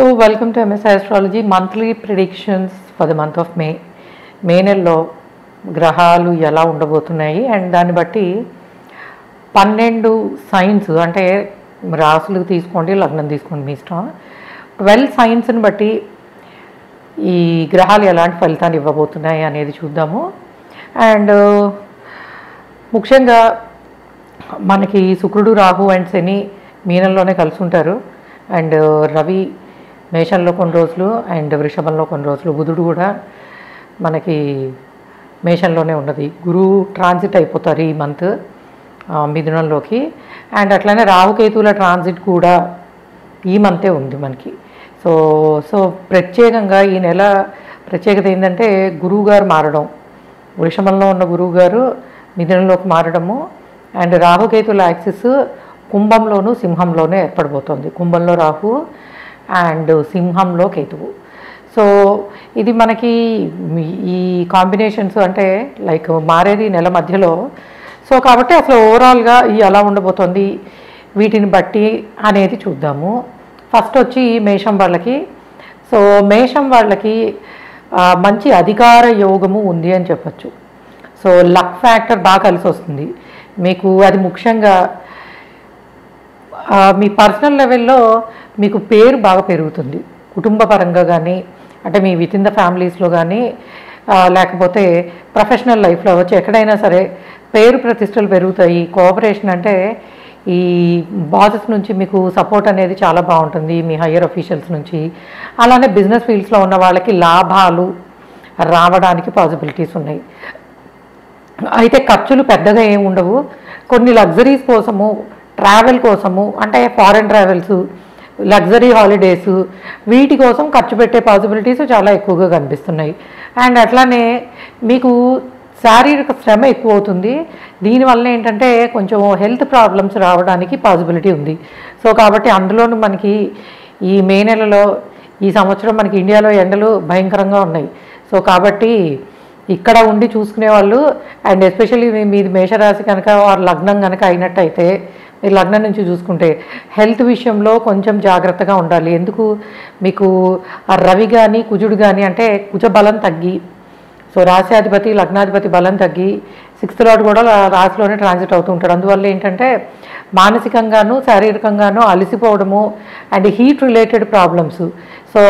So welcome to MSI Astrology monthly predictions for the month of May. మే నెలలో గ్రహాలు ఎలా ఉండబోతున్నాయి అండ్ దాన్ని బట్టి 12 సైన్స్ అంటే రాసులు తీసుకోండి, లగ్నం తీసుకోండి, మీ ఇష్టం. 12 సైన్స్ని బట్టి ఈ గ్రహాలు ఎలాంటి ఫలితాలు ఇవ్వబోతున్నాయి అనేది చూద్దాము. అండ్ ముఖ్యంగా మనకి శుక్రుడు, రాహు అండ్ శని మీనంలోనే కలిసి ఉంటారు. అండ్ రవి మేషంలో కొన్ని రోజులు అండ్ వృషభంలో కొన్ని రోజులు, బుధుడు కూడా మనకి మేషంలోనే ఉన్నది. గురువు ట్రాన్సిట్ అయిపోతారు ఈ మంత్ మిథునంలోకి. అండ్ అట్లనే రాహుకేతువుల ట్రాన్సిట్ కూడా ఈ మంతే ఉంది మనకి. సో ప్రత్యేకంగా ఈ నెల ప్రత్యేకత ఏంటంటే గురువు గారు మారడం, వృషభంలో ఉన్న గురువు గారు మిథునంలోకి మారడము. And రాహుకేతువుల axis కుంభంలోను సింహంలోనే ఏర్పడబోతోంది. కుంభంలో రాహు అండ్ సింహంలో కేతువు. సో ఇది మనకి ఈ కాంబినేషన్స్ అంటే లైక్ మారేది నెల మధ్యలో. సో కాబట్టి అసలు ఓవరాల్గా ఈ ఎలా ఉండబోతోంది వీటిని బట్టి అనేది చూద్దాము. ఫస్ట్ వచ్చి మేషం వాళ్ళకి. సో మేషం వాళ్ళకి మంచి అధికార యోగము ఉంది అని చెప్పచ్చు. సో లక్ ఫ్యాక్టర్ బాగా కలిసి వస్తుంది మీకు. అది ముఖ్యంగా మీ పర్సనల్ లెవెల్లో మీకు పేరు బాగా పెరుగుతుంది, కుటుంబ పరంగా కానీ, అంటే మీ విత్ ఇన్ ద ఫ్యామిలీస్లో కానీ, లేకపోతే ప్రొఫెషనల్ లైఫ్లో వచ్చి ఎక్కడైనా సరే పేరు ప్రతిష్టలు పెరుగుతాయి. కోఆపరేషన్ అంటే ఈ బాసెస్ నుంచి మీకు సపోర్ట్ అనేది చాలా బాగుంటుంది, మీ హయ్యర్ అఫీషియల్స్ నుంచి. అలానే బిజినెస్ ఫీల్డ్స్లో ఉన్న వాళ్ళకి లాభాలు రావడానికి పాసిబిలిటీస్ ఉన్నాయి. అయితే ఖర్చులు పెద్దగా ఏమి ఉండవు. కొన్ని లగ్జరీస్ కోసము, ట్రావెల్ కోసము, అంటే ఫారెన్ ట్రావెల్స్, లగ్జరీ హాలిడేస్, వీటి కోసం ఖర్చు పెట్టే పాసిబిలిటీస్ చాలా ఎక్కువగా కనిపిస్తున్నాయి. అండ్ అట్లానే మీకు శారీరక శ్రమ ఎక్కువ అవుతుంది. దీనివల్ల ఏంటంటే కొంచెం హెల్త్ ప్రాబ్లమ్స్ రావడానికి పాసిబిలిటీ ఉంది. సో కాబట్టి అందులోనూ మనకి ఈ మే నెలలో ఈ సంవత్సరం మనకి ఇండియాలో ఎండలు భయంకరంగా ఉన్నాయి. సో కాబట్టి ఇక్కడ ఉండి చూసుకునే వాళ్ళు, అండ్ ఎస్పెషల్లీ మీది మేషరాశి కనుక వారు లగ్నం కనుక అయినట్టయితే, మీరు లగ్నం నుంచి చూసుకుంటే హెల్త్ విషయంలో కొంచెం జాగ్రత్తగా ఉండాలి. ఎందుకు మీకు ఆ రవి కానీ కుజుడు కానీ, అంటే కుజ బలం తగ్గి, సో రాశ్యాధిపతి లగ్నాధిపతి బలం తగ్గి 6th లార్డ్ కూడా రాశిలోనే ట్రాన్సిట్ అవుతూ ఉంటాడు. అందువల్ల ఏంటంటే మానసికంగాను శారీరకంగాను అలసిపోవడము and heat related problems, so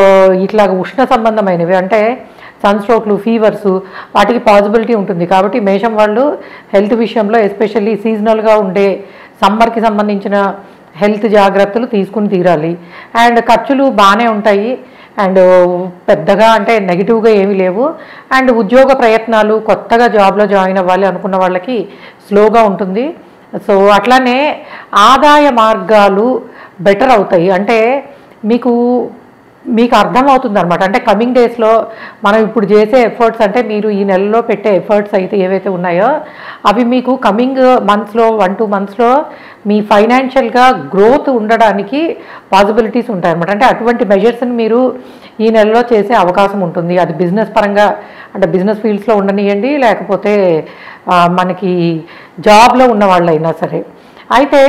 ఇట్లా ఉష్ణ సంబంధమైనవి అంటే సన్ స్ట్రోక్లు, ఫీవర్స్, వాటికి పాసిబిలిటీ ఉంటుంది. కాబట్టి మేషం వాళ్ళు హెల్త్ విషయంలో ఎస్పెషల్లీ సీజనల్గా ఉండే సమ్మర్కి సంబంధించిన హెల్త్ జాగ్రత్తలు తీసుకుని తీరాలి. అండ్ ఖర్చులు బాగానే ఉంటాయి, అండ్ పెద్దగా అంటే నెగిటివ్గా ఏమీ లేవు. అండ్ ఉద్యోగ ప్రయత్నాలు, కొత్తగా జాబ్లో జాయిన్ అవ్వాలి అనుకున్న వాళ్ళకి స్లోగా ఉంటుంది. సో అట్లానే ఆదాయ మార్గాలు బెటర్ అవుతాయి. అంటే మీకు అర్థమవుతుంది అనమాట. అంటే కమింగ్ డేస్లో మనం ఇప్పుడు చేసే ఎఫర్ట్స్, అంటే మీరు ఈ నెలలో పెట్టే ఎఫర్ట్స్ అయితే ఏవైతే ఉన్నాయో అవి మీకు కమింగ్ మంత్స్లో 1-2 మంత్స్లో మీ ఫైనాన్షియల్గా గ్రోత్ ఉండడానికి పాసిబిలిటీస్ ఉంటాయన్నమాట. అంటే అటువంటి మెజర్స్ని మీరు ఈ నెలలో చేసే అవకాశం ఉంటుంది. అది బిజినెస్ పరంగా, అంటే బిజినెస్ ఫీల్డ్స్లో ఉండనియండి, లేకపోతే మనకి జాబ్లో ఉన్న వాళ్ళైనా సరే. అయితే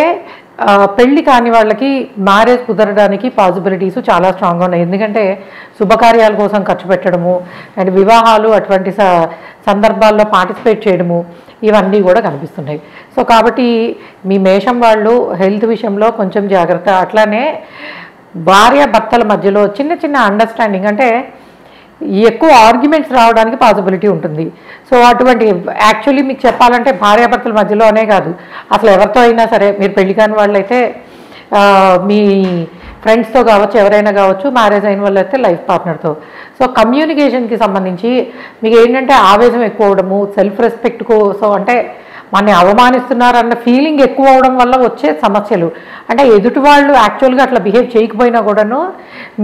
పెళ్ళి కాని వాళ్ళకి మ్యారేజ్ కుదరడానికి పాసిబిలిటీస్ చాలా స్ట్రాంగ్గా ఉన్నాయి. ఎందుకంటే శుభకార్యాల కోసం ఖర్చు పెట్టడము అండ్ వివాహాలు అటువంటి సందర్భాల్లో పార్టిసిపేట్ చేయడము, ఇవన్నీ కూడా కనిపిస్తున్నాయి. సో కాబట్టి మీ మేషం వాళ్ళు హెల్త్ విషయంలో కొంచెం జాగ్రత్త. అట్లానే భార్యాభర్తల మధ్యలో చిన్న చిన్న అండర్స్టాండింగ్, అంటే ఎక్కువ ఆర్గ్యుమెంట్స్ రావడానికి పాసిబిలిటీ ఉంటుంది. సో అటువంటి యాక్చువల్లీ మీకు చెప్పాలంటే భార్యాభర్తల మధ్యలోనే కాదు, అసలు ఎవరితో అయినా సరే, మీరు పెళ్లి కాని వాళ్ళైతే మీ ఫ్రెండ్స్తో కావచ్చు, ఎవరైనా కావచ్చు, మ్యారేజ్ అయిన వాళ్ళు అయితే లైఫ్ పార్ట్నర్తో. సో కమ్యూనికేషన్కి సంబంధించి మీకు ఏంటంటే ఆవేశం ఎక్కువ అవడము, సెల్ఫ్ రెస్పెక్ట్ కోసం, అంటే మనని అవమానిస్తున్నారన్న ఫీలింగ్ ఎక్కువ అవడం వల్ల వచ్చే సమస్యలు, అంటే ఎదుటి వాళ్ళు యాక్చువల్గా అట్లా బిహేవ్ చేయకపోయినా కూడాను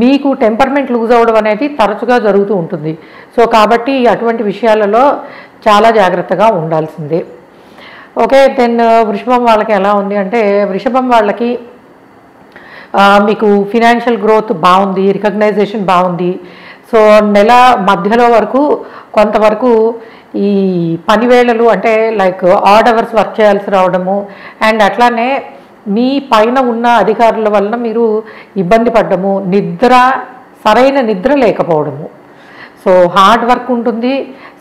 మీకు టెంపర్మెంట్ లూజ్ అవ్వడం అనేది తరచుగా జరుగుతూ ఉంటుంది. సో కాబట్టి అటువంటి విషయాలలో చాలా జాగ్రత్తగా ఉండాల్సిందే. ఓకే, దెన్ వృషభం వాళ్ళకి ఎలా ఉంది అంటే, వృషభం వాళ్ళకి మీకు ఫినాన్షియల్ గ్రోత్ బాగుంది, రికగ్నైజేషన్ బాగుంది. సో నెల మధ్యలో వరకు కొంతవరకు ఈ పని వేళలు, అంటే లైక్ ఆడ్ అవర్స్ వర్క్ చేయాల్సి రావడము, అండ్ అట్లానే మీ పైన ఉన్న అధికారుల వలన మీరు ఇబ్బంది పడ్డము, సరైన నిద్ర లేకపోవడము. సో హార్డ్ వర్క్ ఉంటుంది,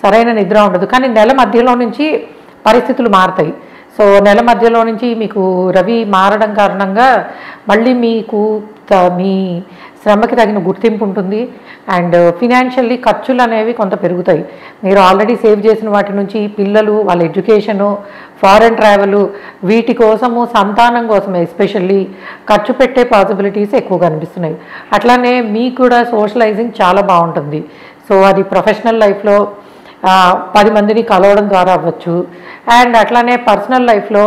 సరైన నిద్ర ఉండదు. కానీ నెల మధ్యలో నుంచి పరిస్థితులు మారుతాయి. సో నెల మధ్యలో నుంచి మీకు రవి మారడం కారణంగా మళ్ళీ మీకు మీ శ్రమకి తగిన గుర్తింపు ఉంటుంది. అండ్ ఫినాన్షియల్లీ ఖర్చులు అనేవి కొంత పెరుగుతాయి. మీరు ఆల్రెడీ సేవ్ చేసిన వాటి నుంచి పిల్లలు, వాళ్ళ ఎడ్యుకేషను, ఫారెన్ ట్రావెలు, వీటి కోసము, సంతానం కోసం ఎస్పెషల్లీ ఖర్చు పెట్టే పాసిబిలిటీస్ ఎక్కువగా కనిపిస్తున్నాయి. అట్లానే మీకు కూడా సోషలైజింగ్ చాలా బాగుంటుంది. సో అది ప్రొఫెషనల్ లైఫ్లో 10 మందిని కలవడం ద్వారా అవ్వచ్చు, అండ్ అట్లానే పర్సనల్ లైఫ్లో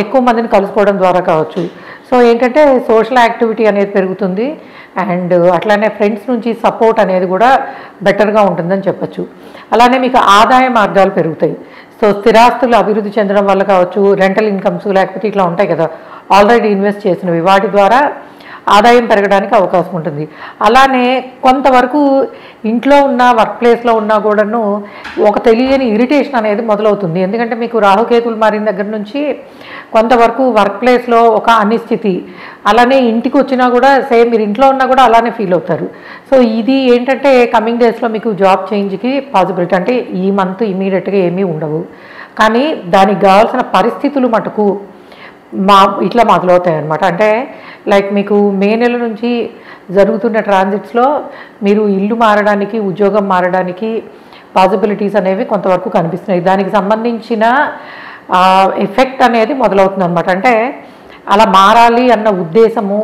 ఎక్కువ మందిని కలుసుకోవడం ద్వారా కావచ్చు. సో ఏంటంటే సోషల్ యాక్టివిటీ అనేది పెరుగుతుంది, అండ్ అట్లానే ఫ్రెండ్స్ నుంచి సపోర్ట్ అనేది కూడా బెటర్గా ఉంటుందని చెప్పచ్చు. అలానే మీకు ఆదాయ మార్గాలు పెరుగుతాయి. సో స్థిరాస్తులు అభివృద్ధి చెందడం వల్ల కావచ్చు, రెంటల్ ఇన్కమ్స్ లేకపోతే ఇట్లా ఉంటాయి కదా ఆల్రెడీ ఇన్వెస్ట్ చేసినవి, వాటి ద్వారా ఆదాయం పెరగడానికి అవకాశం ఉంటుంది. అలానే కొంతవరకు ఇంట్లో ఉన్న వర్క్ ప్లేస్లో ఉన్నా కూడాను ఒక తెలియని ఇరిటేషన్ అనేది మొదలవుతుంది. ఎందుకంటే మీకు రాహుకేతులు మారిన దగ్గర నుంచి కొంతవరకు వర్క్ ప్లేస్లో ఒక అనిశ్చితి, అలానే ఇంటికి వచ్చినా కూడా సేమ్ మీరు ఇంట్లో ఉన్నా కూడా అలానే ఫీల్ అవుతారు. సో ఇది ఏంటంటే కమింగ్ డేస్లో మీకు జాబ్ చేంజ్కి పాసిబిలిటీ, అంటే ఈ మంత్ ఇమీడియట్గా ఏమీ ఉండవు, కానీ దానికి కావాల్సిన పరిస్థితులు మటుకు ఇట్లా మొదలవుతాయి అన్నమాట. అంటే లైక్ మీకు మే నెల నుంచి జరుగుతున్న ట్రాన్సిట్స్లో మీరు ఇల్లు మారడానికి, ఉద్యోగం మారడానికి పాసిబిలిటీస్ అనేవి కొంతవరకు కనిపిస్తున్నాయి. దానికి సంబంధించిన ఎఫెక్ట్ అనేది మొదలవుతుంది అనమాట. అంటే అలా మారాలి అన్న ఉద్దేశము,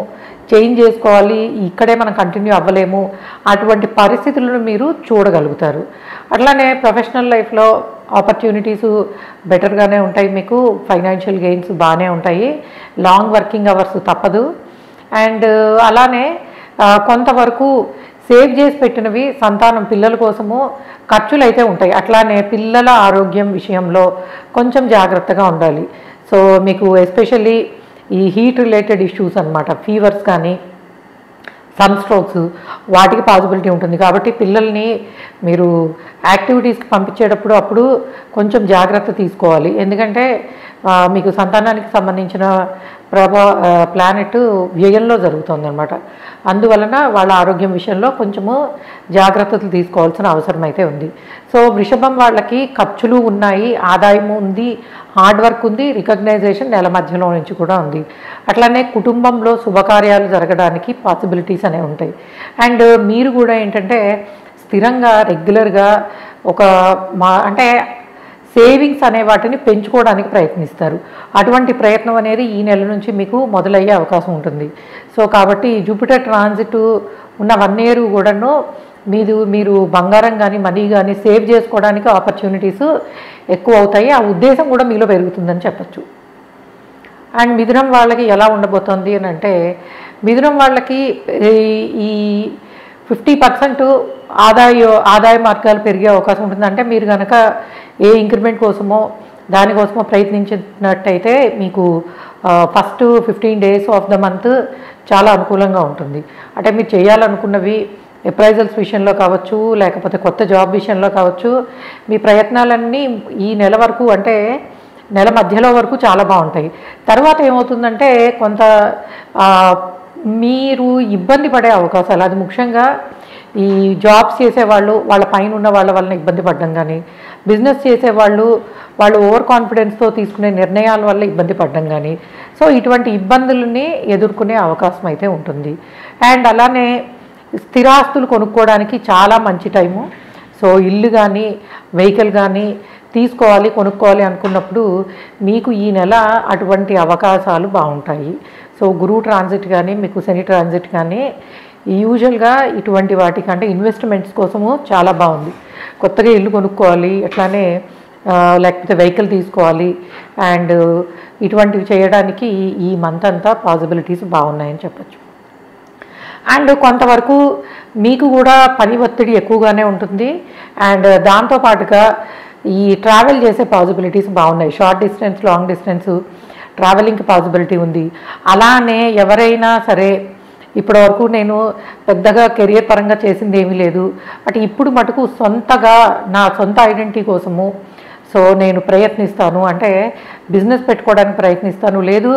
చేంజ్ చేసుకోవాలి, ఇక్కడే మనం కంటిన్యూ అవ్వలేము, అటువంటి పరిస్థితులను మీరు చూడగలుగుతారు. అట్లానే ప్రొఫెషనల్ లైఫ్లో ఆపర్చునిటీసు బెటర్గానే ఉంటాయి, మీకు ఫైనాన్షియల్ గెయిన్స్ బాగానే ఉంటాయి, లాంగ్ వర్కింగ్ అవర్స్ తప్పదు. అండ్ అలానే కొంతవరకు సేవ్ చేసి పెట్టినవి సంతానం పిల్లల కోసము ఖర్చులు అయితే ఉంటాయి. అట్లానే పిల్లల ఆరోగ్యం విషయంలో కొంచెం జాగ్రత్తగా ఉండాలి. సో మీకు ఎస్పెషల్లీ ఈ హీట్ రిలేటెడ్ ఇష్యూస్ అన్నమాట, ఫీవర్స్ కానీ సన్ స్ట్రోక్స్, వాటికి పాసిబిలిటీ ఉంటుంది. కాబట్టి పిల్లల్ని మీరు యాక్టివిటీస్కి పంపించేటప్పుడు అప్పుడు కొంచెం జాగ్రత్త తీసుకోవాలి. ఎందుకంటే మీకు సంతానానికి సంబంధించిన ప్లానెట్ వ్యయంలో జరుగుతుంది అనమాట. అందువలన వాళ్ళ ఆరోగ్యం విషయంలో కొంచెము జాగ్రత్తలు తీసుకోవాల్సిన అవసరం అయితే ఉంది. సో వృషభం వాళ్ళకి ఖర్చులు ఉన్నాయి, ఆదాయము ఉంది, హార్డ్ వర్క్ ఉంది, రికగ్నైజేషన్ నెల మధ్యలో నుంచి కూడా ఉంది. అట్లానే కుటుంబంలో శుభకార్యాలు జరగడానికి పాసిబిలిటీస్ అనేవి ఉంటాయి. అండ్ మీరు కూడా ఏంటంటే స్థిరంగా రెగ్యులర్గా అంటే సేవింగ్స్ అనే వాటిని పెంచుకోవడానికి ప్రయత్నిస్తారు. అటువంటి ప్రయత్నం అనేది ఈ నెల నుంచి మీకు మొదలయ్యే అవకాశం ఉంటుంది. సో కాబట్టి జూపిటర్ ట్రాన్సిట్ ఉన్న 1 year కూడాను మీరు బంగారం కానీ మనీ కానీ సేవ్ చేసుకోవడానికి ఆపర్చునిటీస్ ఎక్కువ అవుతాయి. ఆ ఉద్దేశం కూడా మీలో పెరుగుతుందని చెప్పచ్చు. అండ్ మిథునం వాళ్ళకి ఎలా ఉండబోతోంది అని అంటే, మిథునం వాళ్ళకి ఈ 50% ఆదాయ మార్గాలు పెరిగే అవకాశం ఉంటుంది. అంటే మీరు కనుక ఏ ఇంక్రిమెంట్ కోసమో దానికోసమో ప్రయత్నించినట్టయితే మీకు first 15 days of the month చాలా అనుకూలంగా ఉంటుంది. అంటే మీరు చేయాలనుకున్నవి అప్రైజల్స్ విషయంలో కావచ్చు, లేకపోతే కొత్త జాబ్ విషయంలో కావచ్చు, మీ ప్రయత్నాలన్నీ ఈ నెల వరకు, అంటే నెల మధ్యలో వరకు చాలా బాగుంటాయి. తర్వాత ఏమవుతుందంటే కొంత మీరు ఇబ్బంది పడే అవకాశాలు, అది ముఖ్యంగా ఈ జాబ్స్ చేసేవాళ్ళు వాళ్ళ పైన ఉన్న వాళ్ళ వలన ఇబ్బంది పడడం కానీ, బిజినెస్ చేసేవాళ్ళు వాళ్ళు ఓవర్ కాన్ఫిడెన్స్తో తీసుకునే నిర్ణయాల వల్ల ఇబ్బంది పడడం కానీ, సో ఇటువంటి ఇబ్బందులని ఎదుర్కొనే అవకాశం అయితే ఉంటుంది. అండ్ అలానే స్థిరాస్తులు కొనుక్కోవడానికి చాలా మంచి టైము. సో ఇల్లు కానీ వెహికల్ కానీ కొనుక్కోవాలి అనుకున్నప్పుడు మీకు ఈ నెల అటువంటి అవకాశాలు బాగుంటాయి. సో గురువు ట్రాన్సిట్ కానీ మీకు శని ట్రాన్సిట్ కానీ యూజువల్గా ఇటువంటి వాటికంటే ఇన్వెస్ట్మెంట్స్ కోసము చాలా బాగుంది. కొత్తగా ఇల్లు కొనుక్కోవాలి, అట్లానే లేకపోతే వెహికల్ తీసుకోవాలి, అండ్ ఇటువంటివి చేయడానికి ఈ మంత్ అంతా పాసిబిలిటీస్ బాగున్నాయని చెప్పచ్చు. అండ్ కొంతవరకు మీకు కూడా పని ఒత్తిడి ఎక్కువగానే ఉంటుంది. అండ్ దాంతోపాటుగా ఈ ట్రావెల్ చేసే పాసిబిలిటీస్ బాగున్నాయి. షార్ట్ డిస్టెన్స్, లాంగ్ డిస్టెన్స్ ట్రావెలింగ్కి పాసిబిలిటీ ఉంది. అలానే ఎవరైనా సరే ఇప్పటివరకు నేను పెద్దగా కెరియర్ పరంగా చేసింది ఏమీ లేదు, బట్ ఇప్పుడు మటుకు సొంతగా నా సొంత ఐడెంటిటీ కోసము, సో నేను ప్రయత్నిస్తాను, అంటే బిజినెస్ పెట్టుకోవడానికి ప్రయత్నిస్తాను, లేదు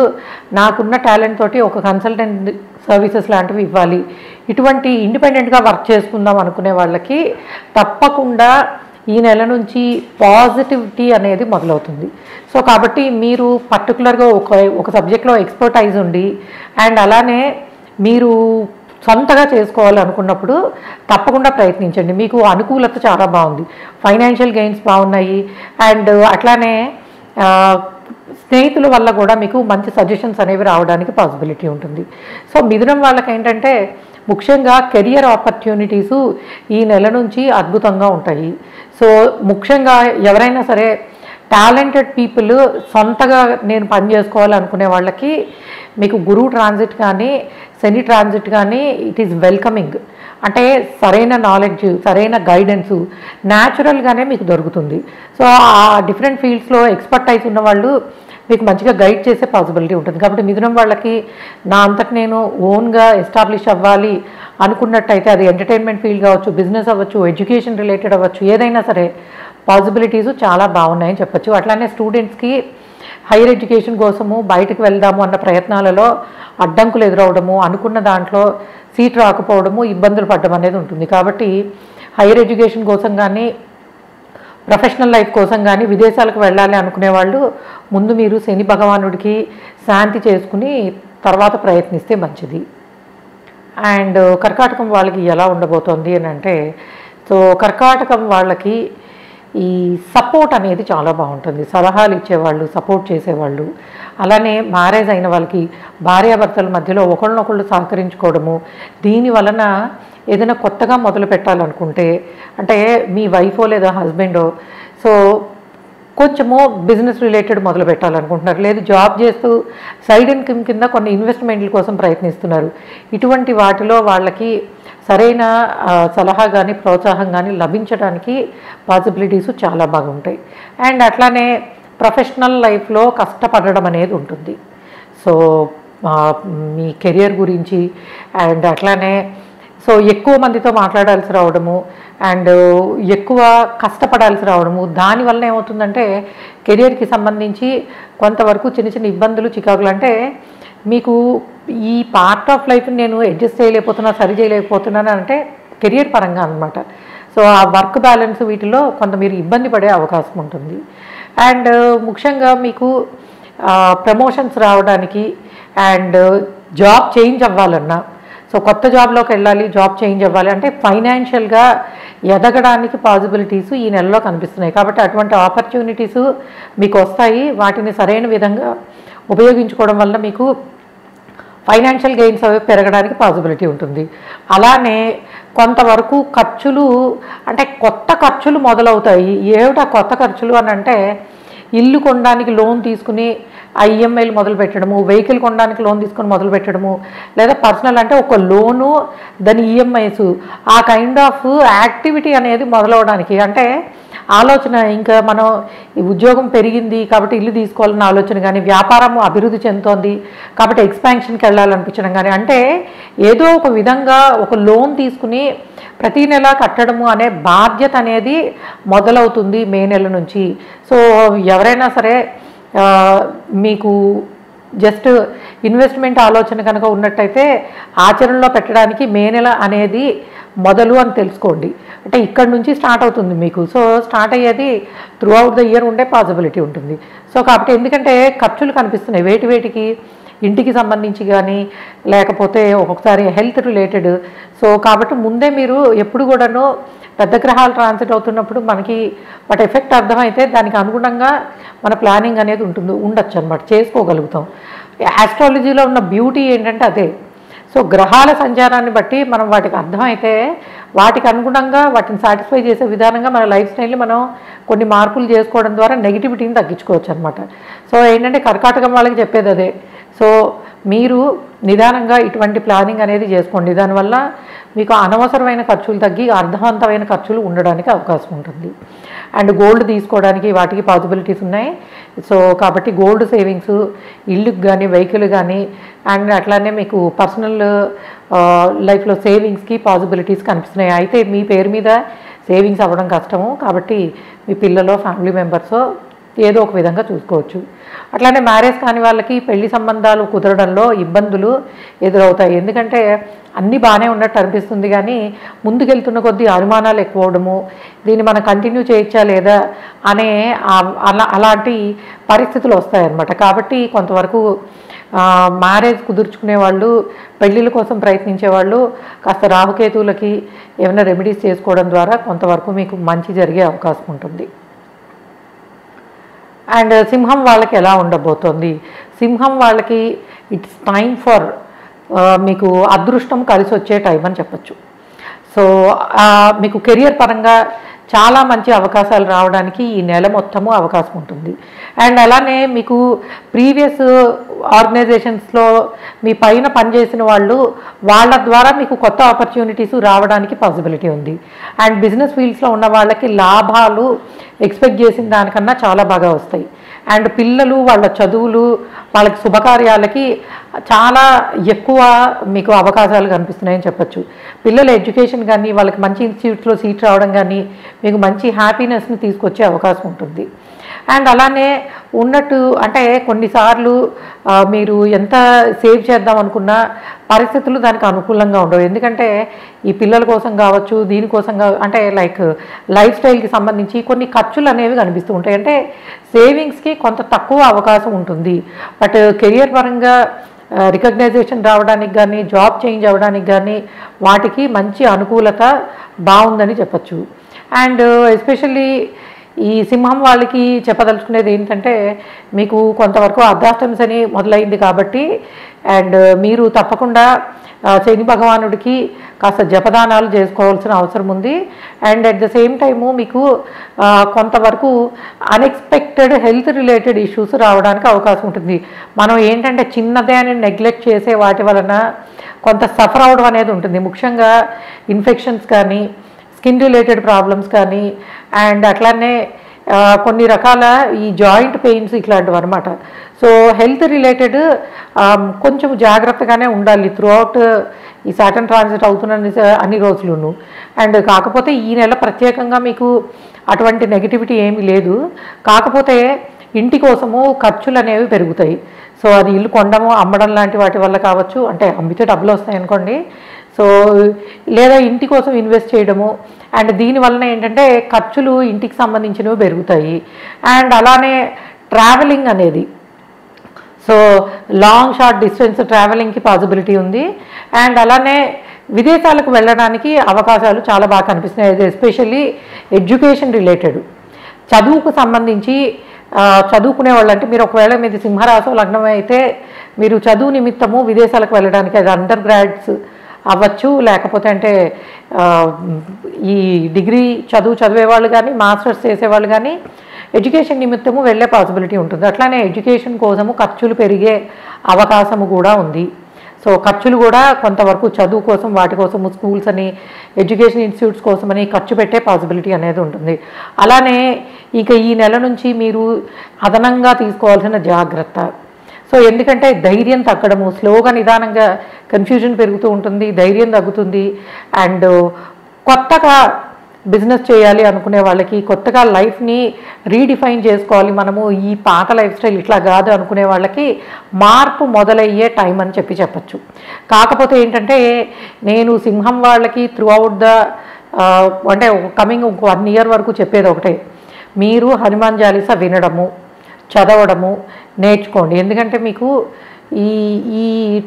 నాకున్న టాలెంట్ తోటి ఒక కన్సల్టెంట్ సర్వీసెస్ లాంటివి ఇవ్వాలి, ఇటువంటి ఇండిపెండెంట్గా వర్క్ చేసుకుందాం అనుకునే వాళ్ళకి తప్పకుండా ఈ నెల నుంచి పాజిటివిటీ అనేది మొదలవుతుంది. సో కాబట్టి మీరు పర్టికులర్గా ఒక సబ్జెక్ట్లో ఎక్స్పర్టైజ్ ఉండి అండ్ అలానే మీరు సొంతగా చేసుకోవాలనుకున్నప్పుడు తప్పకుండా ప్రయత్నించండి. మీకు అనుకూలత చాలా బాగుంది, ఫైనాన్షియల్ గెయిన్స్ బాగున్నాయి అండ్ అట్లానే స్నేహితుల వల్ల కూడా మీకు మంచి సజెషన్స్ అనేవి రావడానికి పాసిబిలిటీ ఉంటుంది. సో మిథునం వాళ్ళకి ఏంటంటే ముఖ్యంగా కెరియర్ ఆపర్చునిటీసు ఈ నెల నుంచి అద్భుతంగా ఉంటాయి. సో ముఖ్యంగా ఎవరైనా సరే టాలెంటెడ్ పీపుల్ సొంతగా నేను పని చేసుకోవాలనుకునే వాళ్ళకి మీకు గురువు ట్రాన్సిట్ కానీ శని ట్రాన్సిట్ కానీ ఇట్ ఈస్ వెల్కమింగ్. అంటే సరైన నాలెడ్జ్, సరైన గైడెన్సు న్యాచురల్గానే మీకు దొరుకుతుంది. సో ఆ డిఫరెంట్ ఫీల్డ్స్లో ఎక్స్పర్టైజ్ ఉన్న వాళ్ళు మీకు మంచిగా గైడ్ చేసే పాసిబిలిటీ ఉంటుంది. కాబట్టి మిథునం వాళ్ళకి నా అంతటి నేను ఓన్గా ఎస్టాబ్లిష్ అవ్వాలి అనుకున్నట్టయితే అది ఎంటర్టైన్మెంట్ ఫీల్డ్ కావచ్చు, బిజినెస్ అవ్వచ్చు, ఎడ్యుకేషన్ రిలేటెడ్ అవ్వచ్చు, ఏదైనా సరే పాసిబిలిటీస్ చాలా బాగున్నాయని చెప్పచ్చు. అట్లానే స్టూడెంట్స్కి హైయర్ ఎడ్యుకేషన్ కోసము బయటకు వెళ్దాము అన్న ప్రయత్నాలలో అడ్డంకులు ఎదురవడము, అనుకున్న దాంట్లో సీట్ రాకపోవడము, ఇబ్బందులు పడడం అనేది ఉంటుంది. కాబట్టి హైయర్ ఎడ్యుకేషన్ కోసం కానీ ప్రొఫెషనల్ లైఫ్ కోసం కానీ విదేశాలకు వెళ్ళాలి అనుకునే వాళ్ళు ముందు మీరు శని భగవానుడికి శాంతి చేసుకుని తర్వాత ప్రయత్నిస్తే మంచిది. అండ్ కర్కాటకం వాళ్ళకి ఎలా ఉండబోతోంది అని అంటే, సో కర్కాటకం వాళ్ళకి ఈ సపోర్ట్ అనేది చాలా బాగుంటుంది. సలహాలు ఇచ్చేవాళ్ళు, సపోర్ట్ చేసేవాళ్ళు, అలానే మ్యారేజ్ అయిన వాళ్ళకి భార్యాభర్తల మధ్యలో ఒకళ్ళనొకళ్ళు సహకరించుకోవడము, దీని వలన ఏదైనా కొత్తగా మొదలు పెట్టాలనుకుంటే అంటే మీ వైఫో లేదా హస్బెండో సో కొంచెము బిజినెస్ రిలేటెడ్ మొదలు పెట్టాలనుకుంటున్నారు, లేదు జాబ్ చేస్తూ సైడ్ ఇన్కమ్ కింద కొన్ని ఇన్వెస్ట్మెంట్ల కోసం ప్రయత్నిస్తున్నారు, ఇటువంటి వాటిలో వాళ్ళకి సరైన సలహా కానీ ప్రోత్సాహం కానీ లభించడానికి పాసిబిలిటీస్ చాలా బాగుంటాయి. అండ్ అట్లానే ప్రొఫెషనల్ లైఫ్లో కష్టపడడం అనేది ఉంటుంది. సో మీ కెరియర్ గురించి అండ్ అట్లానే సో ఎక్కువ మందితో మాట్లాడాల్సి రావడము అండ్ ఎక్కువ కష్టపడాల్సి రావడము, దానివల్ల ఏమవుతుందంటే కెరియర్కి సంబంధించి కొంతవరకు చిన్న చిన్న ఇబ్బందులు, చికాకులు, అంటే మీకు ఈ పార్ట్ ఆఫ్ లైఫ్ని నేను అడ్జస్ట్ చేయలేకపోతున్నా, సరి చేయలేకపోతున్నాను అంటే కెరియర్ పరంగా అనమాట. సో ఆ వర్క్ బ్యాలెన్స్ వీటిలో కొంత మీరు ఇబ్బంది పడే అవకాశం ఉంటుంది. అండ్ ముఖ్యంగా మీకు ప్రమోషన్స్ రావడానికి అండ్ జాబ్ చేంజ్ అవ్వాలన్నా, సో కొత్త జాబ్లోకి వెళ్ళాలి, జాబ్ చేంజ్ అవ్వాలి అంటే ఫైనాన్షియల్గా ఎదగడానికి పాసిబిలిటీస్ ఈ నెలలో కనిపిస్తున్నాయి. కాబట్టి అటువంటి ఆపర్చునిటీస్ మీకు వస్తాయి. వాటిని సరైన విధంగా ఉపయోగించుకోవడం వల్ల మీకు ఫైనాన్షియల్ గెయిన్స్ అవి పెరగడానికి పాసిబిలిటీ ఉంటుంది. అలానే కొంతవరకు ఖర్చులు అంటే కొత్త ఖర్చులు మొదలవుతాయి. ఏమిటా కొత్త ఖర్చులు అని అంటే ఇల్లు కొనడానికి లోన్ తీసుకుని ఆ ఈఎంఐలు మొదలు పెట్టడము, వెహికల్ కొనడానికి లోన్ తీసుకొని మొదలు పెట్టడము, లేదా పర్సనల్ అంటే ఒక లోను దాని ఈఎంఐస్, ఆ కైండ్ ఆఫ్ యాక్టివిటీ అనేది మొదలవడానికి అంటే ఆలోచన, ఇంకా మనం ఈ ఉద్యోగం పెరిగింది కాబట్టి ఇల్లు తీసుకోవాలన్న ఆలోచన కానీ, వ్యాపారం అభివృద్ధి చెందుతోంది కాబట్టి ఎక్స్పాన్షన్కి వెళ్ళాలనిపించడం కానీ, అంటే ఏదో ఒక విధంగా ఒక లోన్ తీసుకుని ప్రతీ నెల కట్టడము అనే బాధ్యత అనేది మొదలవుతుంది మే నెల నుంచి. సో ఎవరైనా సరే మీకు జస్ట్ ఇన్వెస్ట్మెంట్ ఆలోచన కనుక ఉన్నట్టయితే ఆచరణలో పెట్టడానికి మే నెల అనేది మొదలు అని తెలుసుకోండి. అంటే ఇక్కడ నుంచి స్టార్ట్ అవుతుంది మీకు. సో స్టార్ట్ అయ్యేది త్రూ అవుట్ ద ఇయర్ ఉండే పాసిబిలిటీ ఉంటుంది. సో కాబట్టి ఎందుకంటే ఖర్చులు కనిపిస్తున్నాయి వేటికి, ఇంటికి సంబంధించి కానీ లేకపోతే ఒక్కొక్కసారి హెల్త్ రిలేటెడ్. సో కాబట్టి ముందే మీరు ఎప్పుడు కూడాను పెద్ద గ్రహాలు ట్రాన్సిట్ అవుతున్నప్పుడు మనకి వాటి ఎఫెక్ట్ అర్థమైతే దానికి అనుగుణంగా మన ప్లానింగ్ అనేది ఉండొచ్చు అనమాట, చేసుకోగలుగుతాం. ఆస్ట్రాలజీలో ఉన్న బ్యూటీ ఏంటంటే అదే. సో గ్రహాల సంచారాన్ని బట్టి మనం వాటికి అర్థమైతే వాటికి అనుగుణంగా వాటిని సాటిస్ఫై చేసే విధానంగా మన లైఫ్ స్టైల్ని మనం కొన్ని మార్పులు చేసుకోవడం ద్వారా నెగిటివిటీని తగ్గించుకోవచ్చు అనమాట. సో ఏంటంటే కర్కాటకం వాళ్ళకి చెప్పేది అదే. సో మీరు నిదానంగా ఇటువంటి ప్లానింగ్ అనేది చేసుకోండి. దానివల్ల మీకు అనవసరమైన ఖర్చులు తగ్గి అర్థవంతమైన ఖర్చులు ఉండడానికి అవకాశం ఉంటుంది. అండ్ గోల్డ్ తీసుకోవడానికి వాటికి పాసిబిలిటీస్ ఉన్నాయి. సో కాబట్టి గోల్డ్ సేవింగ్స్, ఇల్లుకి కానీ వెహికల్ కానీ అండ్ అట్లానే మీకు పర్సనల్ లైఫ్లో సేవింగ్స్కి పాసిబిలిటీస్ కనిపిస్తున్నాయి. అయితే మీ పేరు మీద సేవింగ్స్ అవ్వడం కష్టము కాబట్టి మీ పిల్లలో ఫ్యామిలీ మెంబర్సో ఏదో ఒక విధంగా చూసుకోవచ్చు. అట్లానే మ్యారేజ్ కాని వాళ్ళకి పెళ్లి సంబంధాలు కుదరడంలో ఇబ్బందులు ఎదురవుతాయి. ఎందుకంటే అన్నీ బాగానే ఉన్నట్టు అనిపిస్తుంది కానీ ముందుకెళ్తున్న కొద్దీ అనుమానాలు ఎక్కువ అవడము, దీన్ని మనం కంటిన్యూ చేయొచ్చా లేదా అనే అలాంటి పరిస్థితులు వస్తాయన్నమాట. కాబట్టి కొంతవరకు మ్యారేజ్ కుదుర్చుకునే వాళ్ళు, పెళ్ళిళ్ళ కోసం ప్రయత్నించే వాళ్ళు కాస్త రాహుకేతువులకి ఏమైనా రెమెడీస్ చేసుకోవడం ద్వారా కొంతవరకు మీకు మంచి జరిగే అవకాశం ఉంటుంది. అండ్ సింహం వాళ్ళకి ఎలా ఉండబోతోంది? సింహం వాళ్ళకి ఇట్స్ టైం ఫర్ మీకు అదృష్టం కలిసి వచ్చే టైం అని చెప్పచ్చు. సో మీకు కెరియర్ పరంగా చాలా మంచి అవకాశాలు రావడానికి ఈ నెల మొత్తము అవకాశం ఉంటుంది. అండ్ అలానే మీకు ప్రీవియస్ ఆర్గనైజేషన్స్లో మీ పైన పనిచేసిన వాళ్ళ ద్వారా మీకు కొత్త ఆపర్చునిటీస్ రావడానికి పాసిబిలిటీ ఉంది. అండ్ బిజినెస్ ఫీల్డ్స్లో ఉన్న వాళ్ళకి లాభాలు ఎక్స్పెక్ట్ చేసిన దానికన్నా చాలా బాగా వస్తాయి. అండ్ పిల్లలు వాళ్ళ చదువులు, వాళ్ళకి శుభకార్యాలకి చాలా ఎక్కువ మీకు అవకాశాలు కనిపిస్తున్నాయని చెప్పచ్చు. పిల్లల ఎడ్యుకేషన్ కానీ, వాళ్ళకి మంచి ఇన్స్టిట్యూట్స్లో సీట్ రావడం కానీ మీకు మంచి హ్యాపీనెస్ని తీసుకొచ్చే అవకాశం ఉంటుంది. అండ్ అలానే ఉన్నట్టు అంటే కొన్నిసార్లు మీరు ఎంత సేవ్ చేద్దాం అనుకున్నా పరిస్థితులు దానికి అనుకూలంగా ఉండవు. ఎందుకంటే ఈ పిల్లల కోసం కావచ్చు, దీనికోసం అంటే లైఫ్ స్టైల్కి సంబంధించి కొన్ని ఖర్చులు అనేవి కనిపిస్తూ ఉంటాయి. అంటే సేవింగ్స్కి కొంత తక్కువ అవకాశం ఉంటుంది. బట్ కెరియర్ పరంగా రికగ్నైజేషన్ రావడానికి కానీ, జాబ్ చేంజ్ అవ్వడానికి కానీ వాటికి మంచి అనుకూలత బాగుందని చెప్పచ్చు. అండ్ ఎస్పెషల్లీ ఈ సింహం వాళ్ళకి చెప్పదలుచుకునేది ఏంటంటే మీకు కొంతవరకు అర్ధాష్టమి అని మొదలైంది కాబట్టి అండ్ మీరు తప్పకుండా శని భగవానుడికి కాస్త జపదానాలు చేసుకోవాల్సిన అవసరం ఉంది. And at the same time మీకు కొంతవరకు అన్ఎక్స్పెక్టెడ్ హెల్త్ రిలేటెడ్ ఇష్యూస్ రావడానికి అవకాశం ఉంటుంది. మనం ఏంటంటే చిన్నదే అని నెగ్లెక్ట్ చేసే వాటి వలన కొంత సఫర్ అవడం అనేది ఉంటుంది. ముఖ్యంగా ఇన్ఫెక్షన్స్ కానీ, స్కిన్ రిలేటెడ్ ప్రాబ్లమ్స్ కానీ అండ్ అట్లానే కొన్ని రకాల ఈ జాయింట్ పెయిన్స్ ఇట్లాంటివి అనమాట. సో హెల్త్ రిలేటెడ్ కొంచెం జాగ్రత్తగానే ఉండాలి త్రూఅవుట్ ఈ సాటర్న్ ట్రాన్సిట్ అవుతున్న అన్ని రోజులును. అండ్ కాకపోతే ఈ నెల ప్రత్యేకంగా మీకు అటువంటి నెగిటివిటీ ఏమీ లేదు. కాకపోతే ఇంటి కోసము ఖర్చులు అనేవి పెరుగుతాయి. సో అది ఇల్లు కొనడము, అమ్మడం లాంటి వాటి వల్ల కావచ్చు. అంటే అమ్మితే డబ్బులు వస్తాయి అనుకోండి. సో లేదా ఇంటి కోసం ఇన్వెస్ట్ చేయడము అండ్ దీనివలన ఏంటంటే ఖర్చులు ఇంటికి సంబంధించినవి పెరుగుతాయి. అండ్ అలానే ట్రావెలింగ్ అనేది, సో లాంగ్ షార్ట్ డిస్టెన్స్ ట్రావెలింగ్కి పాసిబిలిటీ ఉంది. అండ్ అలానే విదేశాలకు వెళ్ళడానికి అవకాశాలు చాలా బాగా కనిపిస్తున్నాయి. ఎస్పెషల్లీ ఎడ్యుకేషన్ రిలేటెడ్, చదువుకు సంబంధించి చదువుకునే వాళ్ళు అంటే మీరు ఒకవేళ మీది సింహరాశి లగ్నం అయితే మీరు చదువు నిమిత్తము విదేశాలకు వెళ్ళడానికి అది అండర్ గ్రాడ్స్ అవ్వచ్చు, లేకపోతే అంటే ఈ డిగ్రీ చదివేవాళ్ళు కానీ, మాస్టర్స్ చేసేవాళ్ళు కానీ ఎడ్యుకేషన్ నిమిత్తము వెళ్ళే పాసిబిలిటీ ఉంటుంది. అట్లానే ఎడ్యుకేషన్ కోసము ఖర్చులు పెరిగే అవకాశము కూడా ఉంది. సో ఖర్చులు కూడా కొంతవరకు చదువు కోసం, వాటి కోసము స్కూల్స్ అని, ఎడ్యుకేషన్ ఇన్స్టిట్యూట్స్ కోసమని ఖర్చు పెట్టే పాసిబిలిటీ అనేది ఉంటుంది. అలానే ఇక ఈ నెల నుంచి మీరు అదనంగా తీసుకోవాల్సిన జాగ్రత్త, సో ఎందుకంటే ధైర్యం తగ్గడము, స్లోగా నిదానంగా కన్ఫ్యూజన్ పెరుగుతూ ఉంటుంది, ధైర్యం తగ్గుతుంది. అండ్ కొత్తగా బిజినెస్ చేయాలి అనుకునే వాళ్ళకి, కొత్తగా లైఫ్ని రీడిఫైన్ చేసుకోవాలి మనము, ఈ పాత లైఫ్ స్టైల్ ఇట్లా కాదు అనుకునే వాళ్ళకి మార్పు మొదలయ్యే టైం అని చెప్పచ్చు. కాకపోతే ఏంటంటే నేను సింహం వాళ్ళకి త్రూఅవుట్ ద అంటే కమింగ్ 1 year వరకు చెప్పేది ఒకటే, మీరు హనుమాన్ చాలీసా వినడము, చదవడము నేర్చుకోండి. ఎందుకంటే మీకు ఈ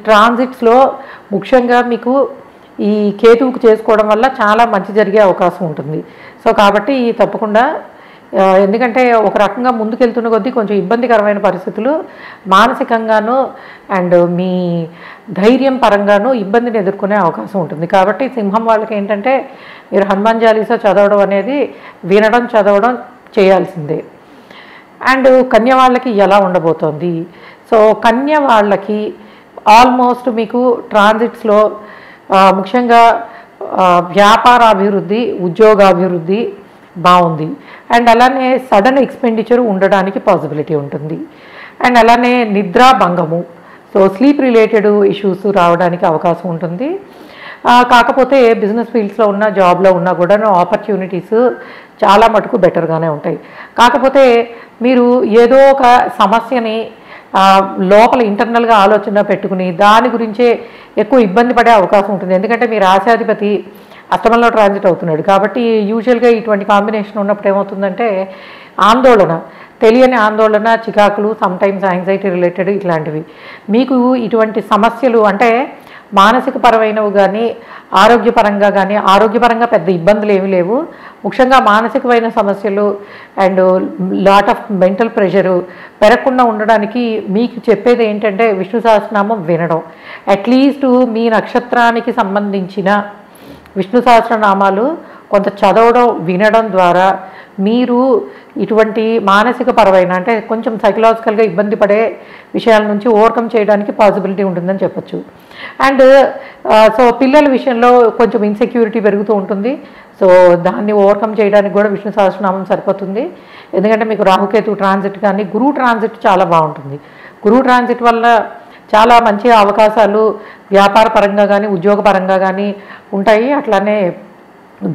ట్రాన్సిట్స్లో ముఖ్యంగా మీకు ఈ కేతువుకు చేసుకోవడం వల్ల చాలా మంచి జరిగే అవకాశం ఉంటుంది. సో కాబట్టి తప్పకుండా, ఎందుకంటే ఒక రకంగా ముందుకెళ్తున్న కొద్దీ కొంచెం ఇబ్బందికరమైన పరిస్థితులు మానసికంగాను అండ్ మీ ధైర్యం పరంగాను ఇబ్బందిని ఎదుర్కొనే అవకాశం ఉంటుంది. కాబట్టి సింహం వాళ్ళకి ఏంటంటే మీరు హనుమాన్ చాలీసా చదవడం అనేది వినడం, చదవడం చేయాల్సిందే. అండ్ కన్య వాళ్ళకి ఎలా ఉండబోతోంది? సో కన్య వాళ్ళకి ఆల్మోస్ట్ మీకు ట్రాన్సిట్స్లో ముఖ్యంగా వ్యాపారాభివృద్ధి, ఉద్యోగాభివృద్ధి బాగుంది. అండ్ అలానే సడన్ ఎక్స్పెండిచర్ ఉండడానికి పాసిబిలిటీ ఉంటుంది. అండ్ అలానే నిద్రా భంగము, సో స్లీప్ రిలేటెడ్ ఇష్యూస్ రావడానికి అవకాశం ఉంటుంది. కాకపోతే బిజినెస్ ఫీల్డ్స్లో ఉన్న, జాబ్లో ఉన్నా కూడా ఆపర్చునిటీస్ చాలా మటుకు బెటర్గానే ఉంటాయి. కాకపోతే మీరు ఏదో ఒక సమస్యని లోపల ఇంటర్నల్గా ఆలోచన పెట్టుకుని దాని గురించే ఎక్కువ ఇబ్బంది పడే అవకాశం ఉంటుంది. ఎందుకంటే మీ రాశాధిపతి అష్టమంలో ట్రాన్సిట్ అవుతున్నాడు కాబట్టి యూజువల్గా ఇటువంటి కాంబినేషన్ ఉన్నప్పుడు ఏమవుతుందంటే ఆందోళన, తెలియని ఆందోళన, చికాకులు, సమ్టైమ్స్ యాంగ్జైటీ రిలేటెడ్ ఇట్లాంటివి. మీకు ఇటువంటి సమస్యలు అంటే మానసిక పరమైనవి కానీ ఆరోగ్యపరంగా కానీ, ఆరోగ్యపరంగా పెద్ద ఇబ్బందులు ఏమీ లేవు. ముఖ్యంగా మానసికమైన సమస్యలు and lot of mental pressure పెరగకుండా ఉండడానికి మీకు చెప్పేది ఏంటంటే విష్ణు సహస్రనామం వినడం. అట్లీస్ట్ మీ నక్షత్రానికి సంబంధించిన విష్ణు సహస్రనామాలు కొంత చదవడం, వినడం ద్వారా మీరు ఇటువంటి మానసిక పరమైన అంటే కొంచెం సైకలాజికల్గా ఇబ్బంది పడే విషయాల నుంచి ఓవర్కమ్ చేయడానికి పాసిబిలిటీ ఉంటుందని చెప్పచ్చు. అండ్ సో పిల్లల విషయంలో కొంచెం ఇన్సెక్యూరిటీ పెరుగుతూ ఉంటుంది. సో దాన్ని ఓవర్కమ్ చేయడానికి కూడా విష్ణు సహస్రనామం సరిపోతుంది. ఎందుకంటే మీకు రాహుకేతు ట్రాన్సిట్ కానీ, గురువు ట్రాన్సిట్ చాలా బాగుంటుంది. గురువు ట్రాన్సిట్ వల్ల చాలా మంచి అవకాశాలు వ్యాపార పరంగా కానీ, ఉద్యోగ పరంగా కానీ ఉంటాయి. అట్లానే